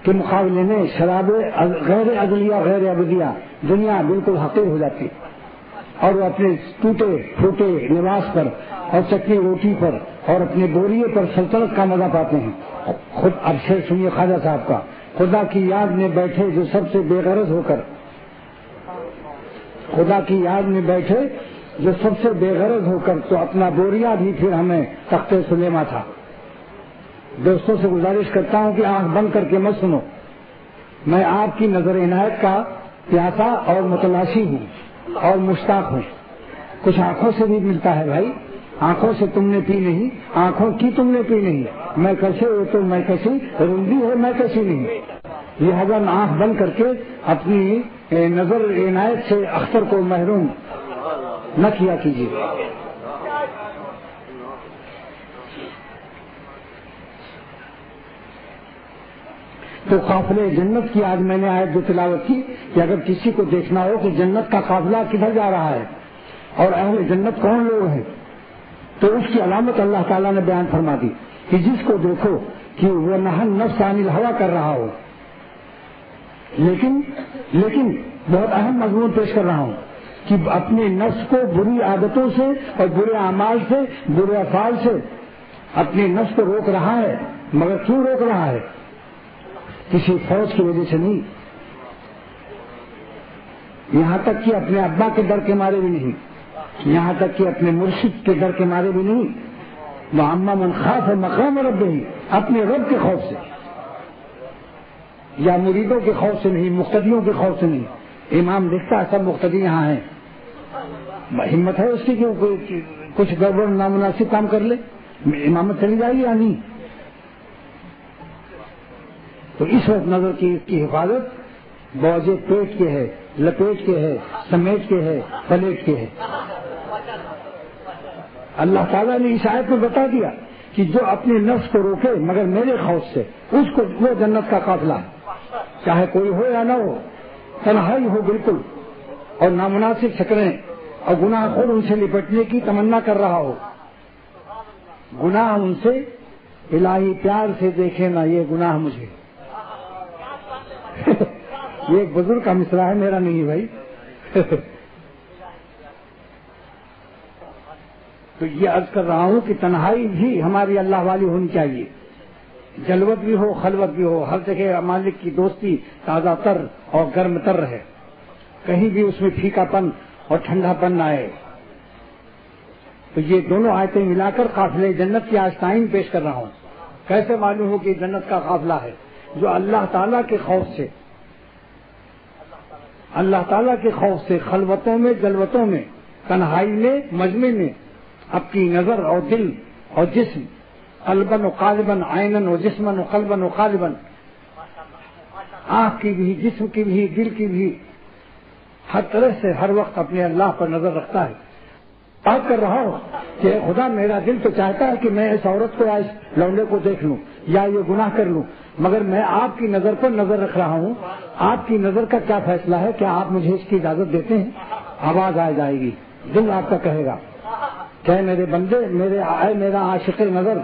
Speaker 1: کے مقابلے میں شراب غیر ازلیہ غیر ابدیہ دنیا بالکل حقیر ہو جاتی، اور وہ اپنے ٹوٹے پھوٹے لباس پر اور چٹنی روٹی پر اور اپنے بوریے پر سلطنت کا مزہ پاتے ہیں۔ خود اب شعر سنیے خواجہ صاحب کا، خدا کی یاد میں بیٹھے جو سب سے بے غرض ہو کر، خدا کی یاد میں بیٹھے جو سب سے بے غرض ہو کر، تو اپنا بوریا بھی پھر ہمیں تخت سلیما تھا، دوستوں سے گزارش کرتا ہوں کہ آنکھ بند کر کے مت سنو. میں آپ کی نظر عنایت کا پیاسا اور متلاشی ہوں اور مشتاق ہوں. کچھ آنکھوں سے بھی ملتا ہے بھائی. آنکھوں سے تم نے پی نہیں, آنکھوں کی تم نے پی نہیں. میں کیسے ہو تو میں کیسی, روندی ہے میں کیسی نہیں. لہذا آنکھ بند کر کے اپنی نظر عنایت سے اختر کو محروم نہ کیا کیجیے. تو قافلے جنت کی آج میں نے آیت جو تلاوت کی کہ اگر کسی کو دیکھنا ہو کہ جنت کا قافلہ کدھر جا رہا ہے اور اہل جنت کون لوگ ہیں, تو اس کی علامت اللہ تعالیٰ نے بیان فرما دی کہ جس کو دیکھو کہ وہ نہن نفس عن الہوا کر رہا ہو. لیکن بہت اہم مضمون پیش کر رہا ہوں کہ اپنے نفس کو بری عادتوں سے اور برے اعمال سے, برے افعال سے اپنے نفس کو روک رہا ہے. مگر کیوں روک رہا ہے؟ کسی فوج کی وجہ سے نہیں, یہاں تک کہ اپنے ابا کے ڈر کے مارے بھی نہیں, یہاں تک کہ اپنے مرشد کے ڈر کے مارے بھی نہیں. وَأَمَّا مَنْ خَافَ مَقَامَ رَبِّهِ, اپنے رب کے خوف سے, یا مریدوں کے خوف سے نہیں, مقتدیوں کے خوف سے نہیں. امام دیکھتا ہے سب مقتدی یہاں ہیں, ہمت ہے اس کی کہ کچھ گڑبڑ نامناسب کام کر لے, امامت چلی جائے گی یا نہیں. تو اس وقت نظر کی اس کی حفاظت بوجھ پیٹ کے ہے, لپیٹ کے ہے, سمیٹ کے ہے, پلیٹ کے ہے. اللہ تعالیٰ نے اس آیت میں بتا دیا کہ جو اپنے نفس کو روکے مگر میرے خوف سے, اس کو وہ جنت کا قافلہ ہے. چاہے کوئی ہو یا نہ ہو, تنہائی ہو بالکل, اور نامناسب شکلیں اور گناہ خود ان سے لپٹنے کی تمنا کر رہا ہو. گناہ ان سے الہی پیار سے دیکھے نا یہ گناہ مجھے. یہ ایک بزرگ کا مصرع ہے, میرا نہیں بھائی. تو یہ عرض کر رہا ہوں کہ تنہائی بھی ہماری اللہ والی ہونی چاہیے. جلوت بھی ہو, خلوت بھی ہو, ہر جگہ مالک کی دوستی تازہ تر اور گرم تر رہے, کہیں بھی اس میں پھیکا پن اور ٹھنڈا پن نہ آئے. تو یہ دونوں آیتیں ملا کر قافلے جنت کی آستائن پیش کر رہا ہوں. کیسے معلوم ہو کہ جنت کا قافلہ ہے؟ جو اللہ تعالیٰ کے خوف سے, اللہ تعالیٰ کے خوف سے خلوتوں میں, جلوتوں میں, تنہائی میں, مجمع میں اپنی نظر اور دل اور جسم, قلباً و قالباً, عیناً و جسماً و قلباً و قالباً, آنکھ کی بھی, جسم کی بھی, دل کی بھی, ہر طرح سے ہر وقت اپنے اللہ پر نظر رکھتا ہے. بات کر رہا ہوں کہ خدا میرا دل تو چاہتا ہے کہ میں اس عورت کو یا اس لونڈے کو دیکھ لوں یا یہ گناہ کر لوں, مگر میں آپ کی نظر پر نظر رکھ رہا ہوں. آپ کی نظر کا کیا فیصلہ ہے؟ کیا آپ مجھے اس کی اجازت دیتے ہیں؟ آواز آ جائے گی, دل آپ کا کہے گا کہ میرے بندے, میرا عاشق نظر,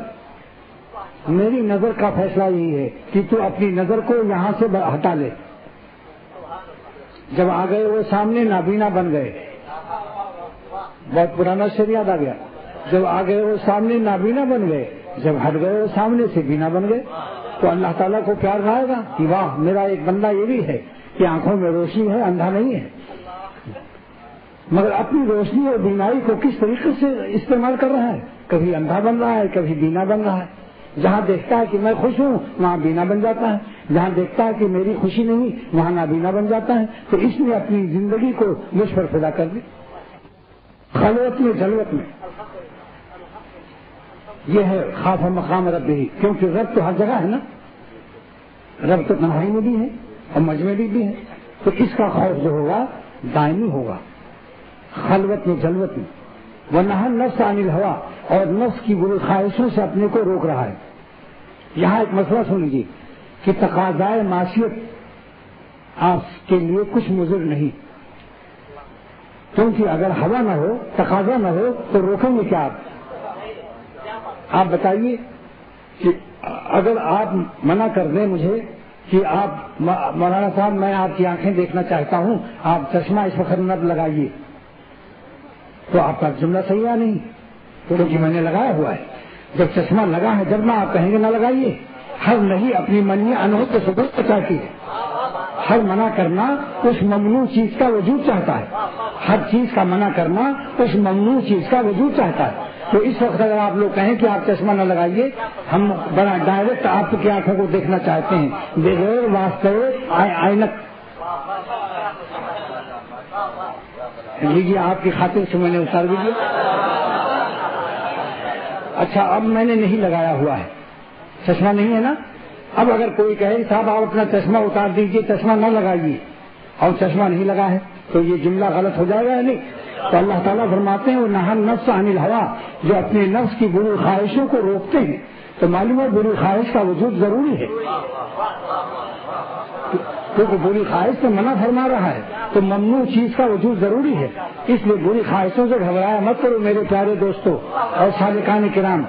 Speaker 1: میری نظر کا فیصلہ یہی ہے کہ تو اپنی نظر کو یہاں سے ہٹا لے. جب آ گئے وہ سامنے نابینا بن گئے, بہت پرانا شعر یاد آ گیا. جب آ گئے وہ سامنے نابینا بن گئے, جب ہٹ گئے وہ سامنے سے بینا بن گئے. تو اللہ تعالیٰ کو پیار آئے گا کہ واہ میرا ایک بندہ یہ بھی ہے کہ آنکھوں میں روشنی ہے, اندھا نہیں ہے. مگر اپنی روشنی اور بینائی کو کس طریقے سے استعمال کر رہا ہے؟ کبھی اندھا بن رہا ہے, کبھی بینا بن رہا ہے. جہاں دیکھتا ہے کہ میں خوش ہوں وہاں بینا بن جاتا ہے, جہاں دیکھتا ہے کہ میری خوشی نہیں وہاں نابینا بن جاتا ہے. تو اس نے اپنی زندگی کو مجھ پر فدا کر دی. خلوت میں, جلوت میں, یہ ہے خاف مقام رب ہی, کیونکہ رب تو ہر جگہ ہے نا, رب تو تنہائی میں بھی ہے اور مجمع میں بھی ہے. تو اس کا خوف جو ہوگا دائمی ہوگا, خلوت میں, جلوت میں. ورنہ نفس عن الہوا, اور نفس کی بری خواہشوں سے اپنے کو روک رہا ہے. یہاں ایک مسئلہ سن لیجیے کہ تقاضائے معصیت آپ کے لیے کچھ مضر نہیں, کیونکہ اگر ہوا نہ ہو, تقاضا نہ ہو تو روکیں گے کیا آپ؟ آپ بتائیے کہ اگر آپ منع کر دیں مجھے کہ آپ مولانا صاحب میں آپ کی آنکھیں دیکھنا چاہتا ہوں, آپ چشمہ اس وقت نہ لگائیے, تو آپ کا جملہ صحیح ہے نہیں, کیونکہ میں نے لگایا ہوا ہے. جب چشمہ لگا ہے جب نہ آپ کہیں گے نہ لگائیے. ہر نہیں اپنی منی انہوں کو ثبوت چاہتی ہے. ہر منع کرنا اس ممنوع چیز کا وجود چاہتا ہے, ہر چیز کا منع کرنا اس ممنوع چیز کا وجود چاہتا ہے. تو اس وقت اگر آپ لوگ کہیں کہ آپ چشمہ نہ لگائیے، ہم بڑا ڈائریکٹ آپ کی آنکھوں کو دیکھنا چاہتے ہیں بغیر واسطے عینک لیجیے، آپ کی خاطر سے میں نے اتار دیجیے۔ اچھا اب میں نے نہیں لگایا ہوا ہے، چشمہ نہیں ہے نا، اب اگر کوئی کہے صاحب آپ اپنا چشمہ اتار دیجیے، چشمہ نہ لگائیے، اور چشمہ نہیں لگا ہے تو یہ جملہ غلط ہو جائے گا یا نہیں؟ تو اللہ تعالیٰ فرماتے ہیں وہ نہا نفس عن الہوا، جو اپنے نفس کی بری خواہشوں کو روکتے ہیں، تو معلوم ہے بری خواہش کا وجود ضروری ہے، کیونکہ بری خواہش سے منع فرما رہا ہے تو ممنوع چیز کا وجود ضروری ہے، اس لیے بری خواہشوں سے گھبرایا مت کرو میرے پیارے دوستو اور سالکان کرام۔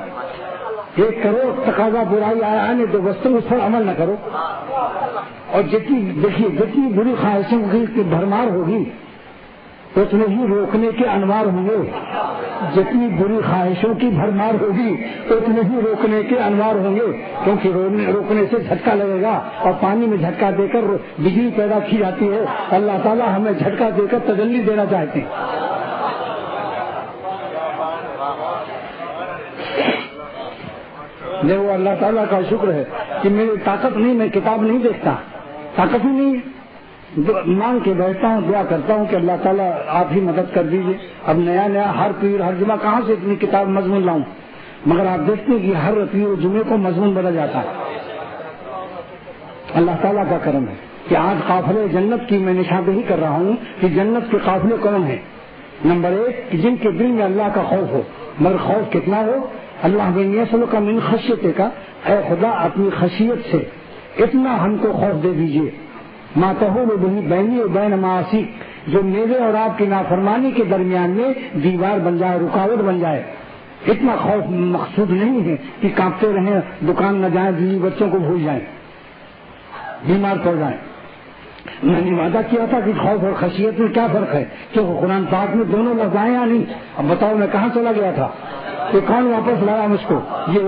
Speaker 1: 1 کروڑ تقاضا برائی آنے تو بس تم اس پر عمل نہ کرو، اور جتنی بری خواہشوں کی بھرمار ہوگی اتنے ہی روکنے کے انوار ہوں گے، جتنی بری خواہشوں کی بھرمار ہوگی اتنے ہی روکنے کے انوار ہوں گے، کیونکہ روکنے سے جھٹکا لگے گا، اور پانی میں جھٹکا دے کر بجلی پیدا کی جاتی ہے، اللہ تعالیٰ ہمیں جھٹکا دے کر تجلی دینا چاہتے ہیں۔ دیکھو اللہ تعالیٰ کا شکر ہے کہ میری طاقت نہیں، میں کتاب نہیں دیکھتا، طاقت ہی نہیں، مانگ کے بیٹھتا ہوں، دعا کرتا ہوں کہ اللہ تعالیٰ آپ ہی مدد کر دیجیے۔ اب نیا ہر پیر ہر جمعہ کہاں سے اتنی کتاب مضمون لاؤں، مگر آپ دیکھتے ہیں کہ ہر پیر جمعے کو مضمون بدل جاتا ہے۔ اللہ تعالیٰ کا کرم ہے کہ آج قافلے جنت کی میں نشاندہی کر رہا ہوں کہ جنت کے قافلے کون ہیں۔ نمبر 1 کہ جن کے دل میں اللہ کا خوف ہو، مگر خوف کتنا ہو؟ اللہ بن یسلو کا من خشیت کا، اے خدا اپنی خشیت سے اتنا ہم کو خوف دے دیجیے، ما تحول به بینی و بین معاصی، جو میرے اور آپ کی نافرمانی کے درمیان میں دیوار بن جائے، رکاوٹ بن جائے۔ اتنا خوف مقصود نہیں ہے کہ کانپتے رہیں، دکان نہ جائیں، بیوی بچوں کو بھول جائیں، بیمار پڑ جائیں۔ میں نے وعدہ کیا تھا کہ خوف اور خشیت میں کیا فرق ہے، کیونکہ قرآن پاک میں دونوں لفظ آئے یا نہیں؟ اب بتاؤ میں کہاں چلا گیا تھا، کہ کون واپس لایا مجھ کو؟ یہ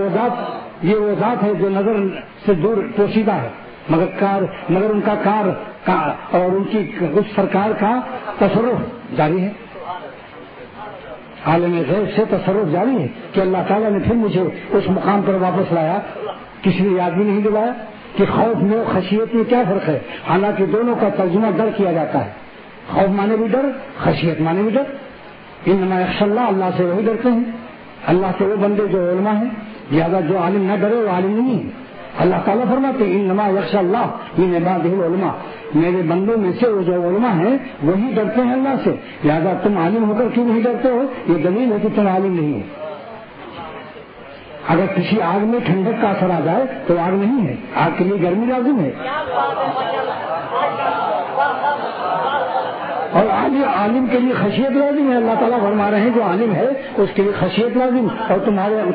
Speaker 1: وہ ذات ہے جو نظر سے دور پوشیدہ ہے، مگر ان کا کار اور ان کی اس سرکار کا تصرف جاری ہے، عالم غیب سے تصرف جاری ہے کہ اللہ تعالیٰ نے پھر مجھے اس مقام پر واپس لایا، کسی نے یاد بھی نہیں دلایا کہ خوف میں اور خشیت میں کیا فرق ہے، حالانکہ دونوں کا ترجمہ ڈر کیا جاتا ہے، خوف مانے بھی ڈر، خشیت مانے بھی ڈر۔ انما یخشی اللہ، اللہ سے وہی ڈرتے ہیں، اللہ سے وہ بندے جو علماء ہیں، لہذا جو عالم نہ ڈرے وہ عالم نہیں ہے۔ اللہ تعالیٰ فرماتے ہیں انما یخشی اللہ من عبادہ العلماء، میرے بندوں میں سے وہ جو علماء ہیں وہی ڈرتے ہیں اللہ سے، لہذا تم عالم ہو کر کیوں نہیں ڈرتے ہو؟ یہ دلیل ہے کہ تم عالم نہیں ہو۔ اگر کسی آگ میں ٹھنڈک کا اثر آ جائے تو آگ نہیں ہے، آگ کے لیے گرمی لازم ہے، اور عالم کے لیے خشیت لازم ہے۔ اللہ تعالیٰ فرما رہے ہیں جو عالم ہے اس کے لیے خشیت لازم، اور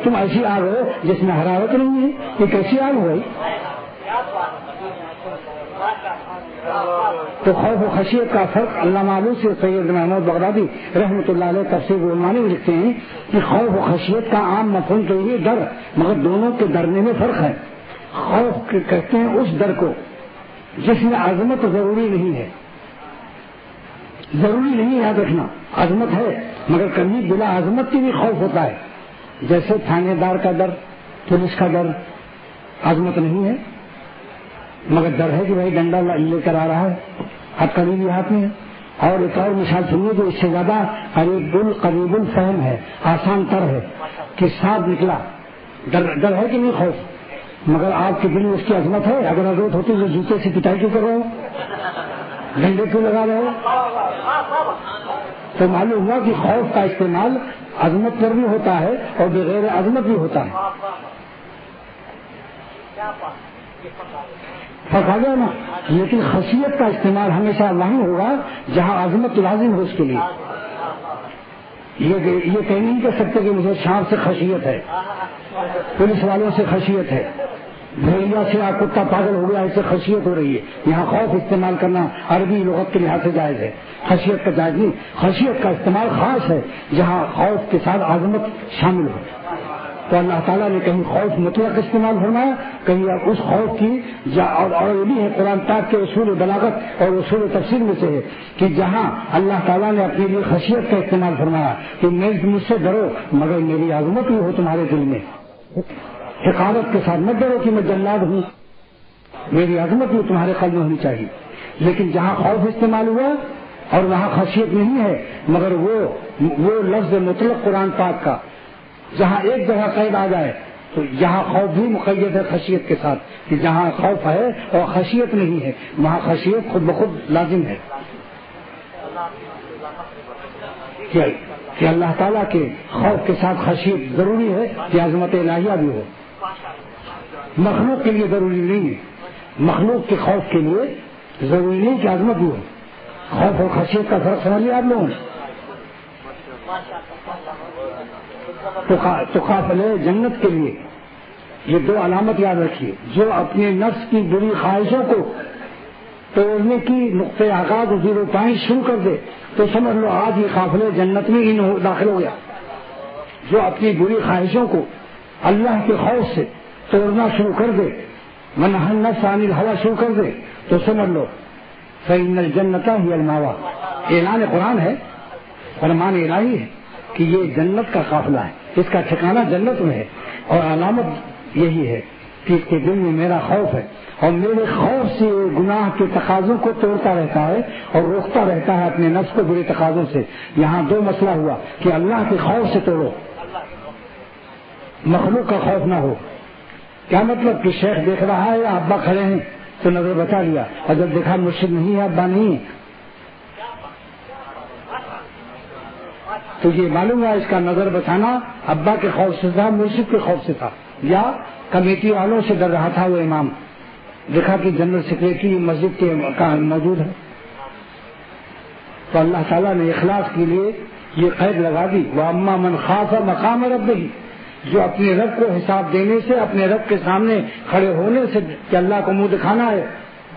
Speaker 1: تم ایسی آگ ہو جس میں حرارت نہیں ہے، یہ کیسی آگ ہوئی؟ تو خوف و خشیت کا فرق علامہ آلوسی سید محمود بغدادی رحمۃ اللہ علیہ تفسیر العلمانی میں لکھتے ہیں کہ خوف و خشیت کا عام مفہوم تو یہ ڈر، مگر دونوں کے ڈرنے میں فرق ہے۔ خوف کہتے ہیں اس ڈر کو جس میں عظمت ضروری نہیں ہے، ضروری نہیں یاد رکھنا، عظمت ہے مگر کبھی بلا عظمت کی بھی خوف ہوتا ہے، جیسے تھانے دار کا ڈر، پولیس کا ڈر، عظمت نہیں ہے مگر ڈر ہے کہ بھائی ڈنڈا لے کر آ رہا ہے، ہتھکڑی بھی ہاتھ میں ہے۔ اور ایک اور مثال سنیے جو اس سے زیادہ قریب الفہم ہے، آسان تر ہے کہ سانپ نکلا، ڈر ہے کہ نہیں خوف، مگر آپ کے دل میں اس کی عظمت ہے؟ اگر عظمت ہوتی تو جوتے سے پٹائی کیوں کر رہے ہو، ڈنڈے کیوں لگا رہے ہو؟ تو معلوم ہوا کہ خوف کا استعمال عظمت پر بھی ہوتا ہے اور بغیر عظمت بھی ہوتا ہے، فرق آ گیا نا۔ لیکن خشیت کا استعمال ہمیشہ وہیں ہوگا جہاں عظمت لازم ہو اس کے لیے۔ یہ کہیں نہیں کہہ سکتے کہ مجھے سانپ سے خشیت ہے، پولیس والوں سے خشیت ہے، بھیڑیا سے کتا پاگل ہو گیا اس سے خشیت ہو رہی ہے۔ یہاں خوف استعمال کرنا عربی لغت کے لحاظ سے جائز ہے، خشیت کا جائز نہیں۔ خشیت کا استعمال خاص ہے جہاں خوف کے ساتھ عظمت شامل ہو۔ تو اللہ تعالیٰ نے کہیں خوف مطلق استعمال فرمایا، کہیں اس خوف کی اور یہ بھی ہے قرآن پاک کے اصول بلاغت اور اصول تفسیر میں سے ہے کہ جہاں اللہ تعالیٰ نے اپنے لیے خشیت کا استعمال فرمایا کہ مجھ سے ڈرو مگر میری عظمت بھی ہو تمہارے دل میں، حقارت کے ساتھ مت ڈرو کہ میں جلاد ہوں، میری عظمت بھی تمہارے قلب میں ہونی چاہیے۔ لیکن جہاں خوف استعمال ہوا اور وہاں خشیت نہیں ہے، مگر وہ لفظ مطلق قرآن پاک کا جہاں ایک جگہ قید آ جائے تو یہاں خوف بھی مقید ہے خشیت کے ساتھ، کہ جہاں خوف ہے اور خشیت نہیں ہے وہاں خشیت خود بخود لازم ہے کہ اللہ تعالیٰ کے خوف کے ساتھ خشیت ضروری ہے کہ عظمت الہیہ بھی ہو۔ مخلوق کے لیے ضروری نہیں ہے، مخلوق کے خوف کے لیے ضروری نہیں کہ عظمت بھی ہو۔ خوف اور خشیت کا فرق سمجھ لیا آپ لوگوں نے؟ تو قافلے جنت کے لیے یہ دو علامت یاد رکھیے، جو اپنے نفس کی بری خواہشوں کو توڑنے کی نقطۂ آغاز 0.5 شروع کر دے تو سمجھ لو آج یہ قافلے جنت میں داخل ہو گیا۔ جو اپنی بری خواہشوں کو اللہ کے خوف سے توڑنا شروع کر دے، منع النفس عن الہویٰ شروع کر دے تو سمجھ لو فإن الجنۃ ہی المأویٰ، اعلان قرآن ہے، فرمان الہی ہے کہ یہ جنت کا قافلہ ہے، اس کا ٹھکانہ جنت میں ہے، اور علامت یہی ہے کہ اس کے دل میں میرا خوف ہے اور میرے خوف سے گناہ کے تقاضوں کو توڑتا رہتا ہے اور روکتا رہتا ہے اپنے نفس کو برے تقاضوں سے۔ یہاں دو مسئلہ ہوا کہ اللہ کے خوف سے توڑو، مخلوق کا خوف نہ ہو۔ کیا مطلب کہ شیخ دیکھ رہا ہے یا ابا کھڑے ہیں تو نظر بچا لیا، اور جب دیکھا مرشد نہیں ہے ابا نہیں ہے تو یہ معلوم ہوا اس کا نظر بچانا ابا کے خوف سے تھا، مرشد کے خوف سے تھا، یا کمیٹی والوں سے ڈر رہا تھا وہ امام، دیکھا کہ جنرل سیکریٹری مسجد کے موجود ہے تو اللہ تعالیٰ نے اخلاص کے لیے یہ قید لگا دی، وَأَمَّا مَنْ خَافَ مَقَامَ رَبِّهِ، جو اپنے رب کو حساب دینے سے، اپنے رب کے سامنے کھڑے ہونے سے کہ اللہ کو منہ دکھانا ہے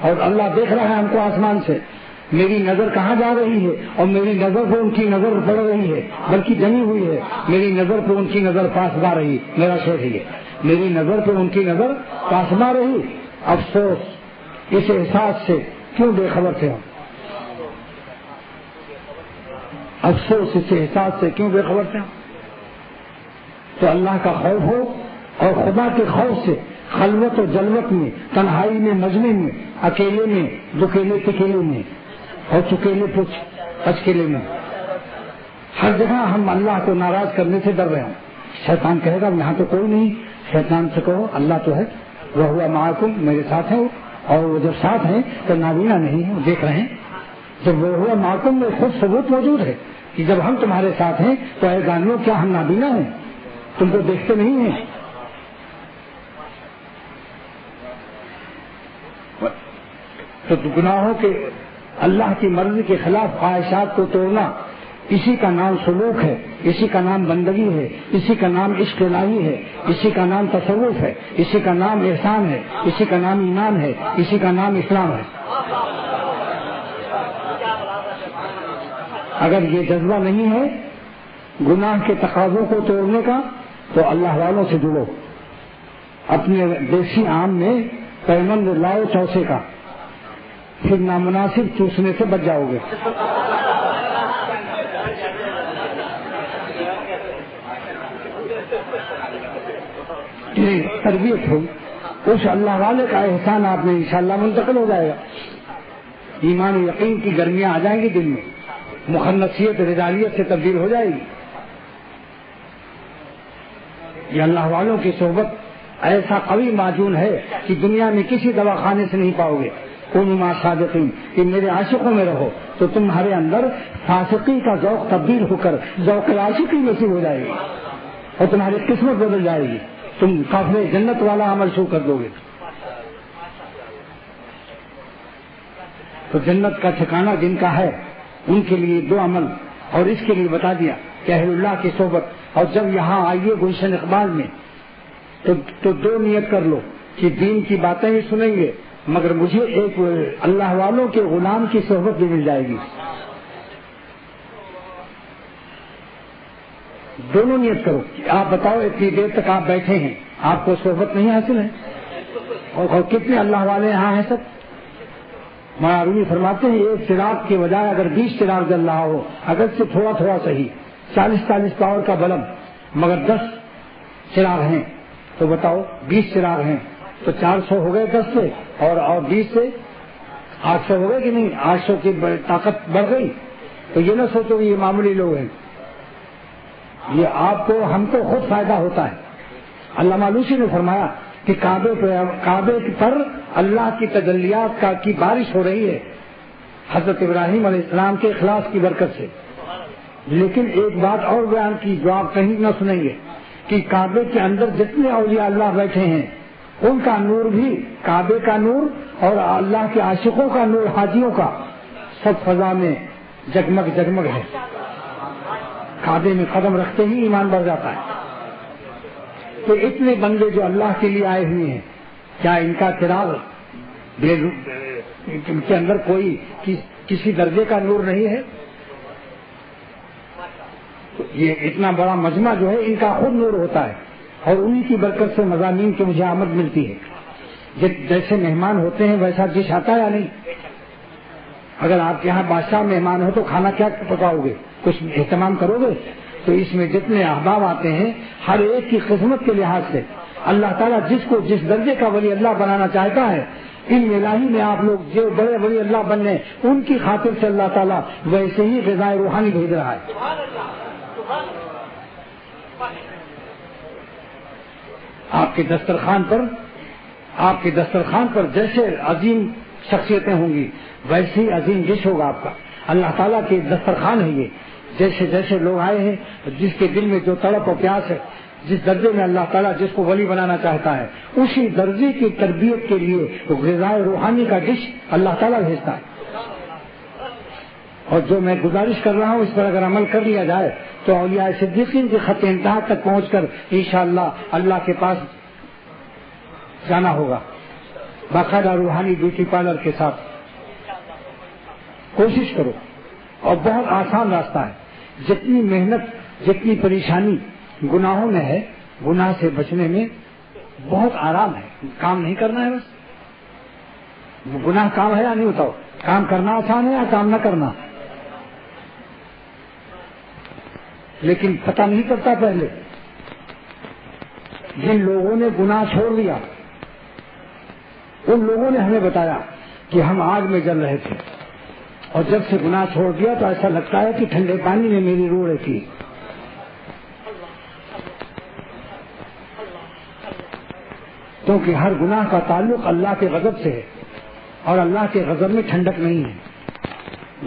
Speaker 1: اور اللہ دیکھ رہا ہے ہم کو آسمان سے، میری نظر کہاں جا رہی ہے اور میری نظر پہ ان کی نظر پڑ رہی ہے بلکہ جمی ہوئی ہے، میری نظر پہ ان کی نظر پاس با رہی، میرا شعر ہے میری نظر پہ ان کی نظر پاس با رہی۔ افسوس اس احساس سے کیوں بے خبر تھے ہم، افسوس اس احساس سے کیوں بے خبر تھے ہم۔ تو اللہ کا خوف ہو اور خدا کے خوف سے خلوت و جلوت میں، تنہائی میں، مجمع میں، اکیلے میں، دکیلے تکیلے میں اور چکیلے پچکیلے میں، ہر جگہ ہم اللہ کو ناراض کرنے سے ڈر رہے ہیں۔ شیطان کہے گا یہاں تو کوئی نہیں، شیطان سے کہو اللہ تو ہے، وَهُوَ مَعَكُمْ، میرے ساتھ ہے، اور وہ جب ساتھ ہیں تو نابینا نہیں ہے، دیکھ رہے ہیں۔ جب وَهُوَ مَعَكُمْ میں خود ثبوت موجود ہے کہ جب ہم تمہارے ساتھ ہیں تو اے جانو کیا ہم نابینا ہیں، تم کو دیکھتے نہیں ہیں۔ تو گناہوں کے اللہ کی مرضی کے خلاف خواہشات کو توڑنا، اسی کا نام سلوک ہے، اسی کا نام بندگی ہے، اسی کا نام عشق الہی ہے، اسی کا نام تصوف ہے، اسی کا نام احسان ہے، اسی کا نام ایمان ہے، اسی کا نام اسلام ہے۔ اگر یہ جذبہ نہیں ہے گناہ کے تقاضوں کو توڑنے کا تو اللہ والوں سے جڑو، اپنے دیسی عام میں پیمند لاؤ چوسے کا، پھر نامناسب چوسنے سے بچ جاؤ گے۔ تربیت ہوئی اس اللہ والے کا احسان آپ میں انشاءاللہ منتقل ہو جائے گا، ایمان یقین کی گرمیاں آ جائیں گی دل میں، مخنثیت رجالیت سے تبدیل ہو جائے گی۔ یہ اللہ والوں کی صحبت ایسا قوی معجون ہے کہ دنیا میں کسی دواخانے سے نہیں پاؤ گے۔ کونوا مع صادقین، کہ میرے عاشقوں میں رہو تو تمہارے اندر فاسقی کا ذوق تبدیل ہو کر ذوق عاشقی نصیب ہو جائے گی اور تمہاری قسمت بدل جائے گی، تم قافلے جنت والا عمل شروع کر دو گے۔ تو جنت کا ٹھکانہ جن کا ہے ان کے لیے دو عمل، اور اس کے لیے بتا دیا کہ اہل اللہ کی صحبت، اور جب یہاں آئیے گلشن اقبال میں تو دو نیت کر لو کہ دین کی باتیں ہی سنیں گے مگر مجھے ایک اللہ والوں کے غلام کی صحبت بھی مل جائے گی۔ دونوں نیت کرو. آپ بتاؤ اتنی دیر تک آپ بیٹھے ہیں, آپ کو صحبت نہیں حاصل ہے؟ اور کتنے اللہ والے یہاں ہیں سب. معروی فرماتے ہیں ایک چراغ کے بجائے اگر 20 چراغ جل رہا ہو, اگر سے تھوڑا تھوڑا صحیح 40 پاور کا بلب, مگر 10 چراغ ہیں تو بتاؤ 20 چراغ ہیں تو 400 ہو گئے 10 سے, اور 20 سے 800 ہو گئے کہ نہیں؟ 800 کی طاقت بڑھ گئی. تو یہ نہ سوچو کہ یہ معمولی لوگ ہیں, یہ آپ کو ہم کو خود فائدہ ہوتا ہے. علامہ آلوسی نے فرمایا کہ کعبے پر اللہ کی تجلیات کی بارش ہو رہی ہے حضرت ابراہیم علیہ السلام کے اخلاص کی برکت سے. لیکن ایک بات اور بیان کی جو آپ کہیں نہ سنیں گے کہ کعبے کے اندر جتنے اولیاء اللہ بیٹھے ہیں ان کا نور بھی کعبے کا نور اور اللہ کے عاشقوں کا نور, حاجیوں کا, سب فضا میں جگمگ جگمگ ہے. کعبے میں قدم رکھتے ہی ایمان بڑھ جاتا ہے. تو اتنے بندے جو اللہ کے لیے آئے ہوئے ہیں, کیا ان کا چراغ ان کے اندر کوئی کسی درجے کا نور نہیں ہے؟ یہ اتنا بڑا مجمع جو ہے ان کا خود نور ہوتا ہے, اور انہی کی برکت سے مضامین کی مجھے آمد ملتی ہے. جیسے مہمان ہوتے ہیں ویسا ڈش آتا ہے یا نہیں؟ اگر آپ کے یہاں بادشاہ مہمان ہو تو کھانا کیا پکاؤ گے؟ کچھ اہتمام کرو گے؟ تو اس میں جتنے احباب آتے ہیں ہر ایک کی قسمت کے لحاظ سے اللہ تعالیٰ جس کو جس درجے کا ولی اللہ بنانا چاہتا ہے, ان الہی میں آپ لوگ جو بڑے ولی اللہ بننے ان کی خاطر سے اللہ تعالیٰ ویسے ہی غذائے روحانی بھیج رہا ہے. آپ کے دسترخوان پر جیسے عظیم شخصیتیں ہوں گی ویسے ہی عظیم ڈش ہوگا آپ کا. اللہ تعالیٰ کے دسترخوان ہے یہ. جیسے جیسے لوگ آئے ہیں, جس کے دل میں جو تڑپ و پیاس ہے, جس درجے میں اللہ تعالیٰ جس کو ولی بنانا چاہتا ہے اسی درجے کی تربیت کے لیے غذائے روحانی کا ڈش اللہ تعالیٰ بھیجتا ہے. اور جو میں گزارش کر رہا ہوں اس پر اگر عمل کر لیا جائے تو اولیاء صدیقین کے خط انتہا تک پہنچ کر انشاءاللہ اللہ کے پاس جانا ہوگا باقاعدہ روحانی بیوٹی پارلر کے ساتھ. کوشش کرو, اور بہت آسان راستہ ہے. جتنی محنت جتنی پریشانی گناہوں میں ہے, گناہ سے بچنے میں بہت آرام ہے. کام نہیں کرنا ہے, بس گناہ کام ہے یا نہیں؟ بتاؤ, کام کرنا آسان ہے یا کام نہ کرنا؟ لیکن پتہ نہیں کرتا. پہلے جن لوگوں نے گناہ چھوڑ دیا ان لوگوں نے ہمیں بتایا کہ ہم آگ میں جل رہے تھے, اور جب سے گناہ چھوڑ دیا تو ایسا لگتا ہے کہ ٹھنڈے پانی میں میری روح رہتی. کیونکہ ہر گناہ کا تعلق اللہ کے غضب سے ہے, اور اللہ کے غضب میں ٹھنڈک نہیں ہے.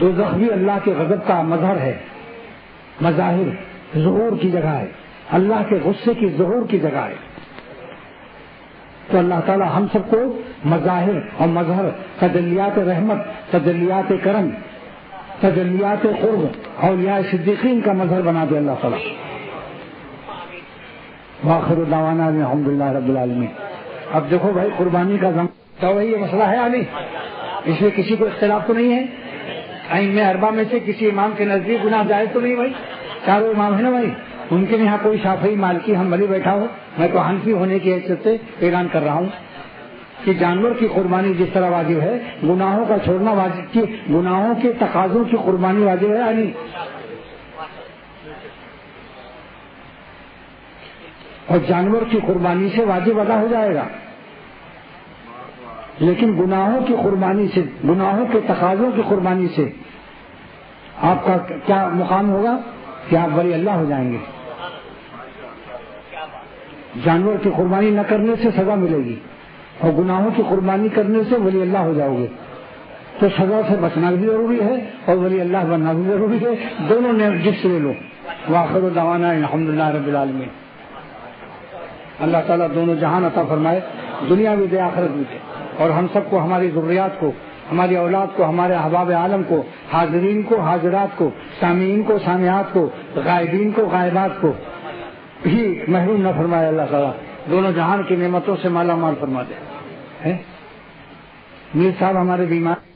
Speaker 1: دوزخ بھی اللہ کے غضب کا مظہر ہے, مظاہر ظہور کی جگہ ہے, اللہ کے غصے کی ظہور کی جگہ ہے. تو اللہ تعالی ہم سب کو مظاہر اور مظہر, تجلیات رحمت, تجلیات کرم, تجلیات قرب, اولیاء صدیقین کا مظہر بنا دے اللہ تعالی. وآخر دعوانا الحمدللہ رب العالمین. اب دیکھو بھائی, قربانی کا تو وہی مسئلہ ہے یا نہیں؟ اس میں کسی کو اختلاف تو نہیں ہے. ائمہ اربعہ میں سے کسی امام کے نزدیک گناہ جائز تو نہیں بھائی؟ چاروں امام ہے نا بھائی, ان کے یہاں کوئی شافعی مالکی حنبلی بیٹھا ہو. میں تو حنفی ہونے کی حیثیت سے اعلان کر رہا ہوں کہ جانور کی قربانی جس طرح واجب ہے, گناہوں کا چھوڑنا واجب, کی گناہوں کے تقاضوں کی قربانی واجب ہے یا نہیں؟ اور جانور کی قربانی سے واجب ادا ہو جائے گا, لیکن گناہوں کی قربانی سے, گناہوں کے تقاضوں کی قربانی سے آپ کا کیا مقام ہوگا کہ آپ ولی اللہ ہو جائیں گے. جانور کی قربانی نہ کرنے سے سزا ملے گی, اور گناہوں کی قربانی کرنے سے ولی اللہ ہو جاؤ گے. تو سزا سے بچنا بھی ضروری ہے اور ولی اللہ بننا بھی ضروری ہے. دونوں نے جس لے لو. وآخر دعوانا الحمدللہ رب العالمین. اللہ تعالیٰ دونوں جہان عطا فرمائے, دنیا بھی دے آخرت بھی دے, اور ہم سب کو, ہماری ذریات کو, ہماری اولاد کو, ہمارے احباب عالم کو, حاضرین کو, حاضرات کو, سامعین کو, سامعات کو, غائبین کو, غائبات کو بھی محروم نہ فرمائے. اللہ تعالیٰ دونوں جہان کی نعمتوں سے مالا مال فرما دے. میر صاحب ہمارے بیمار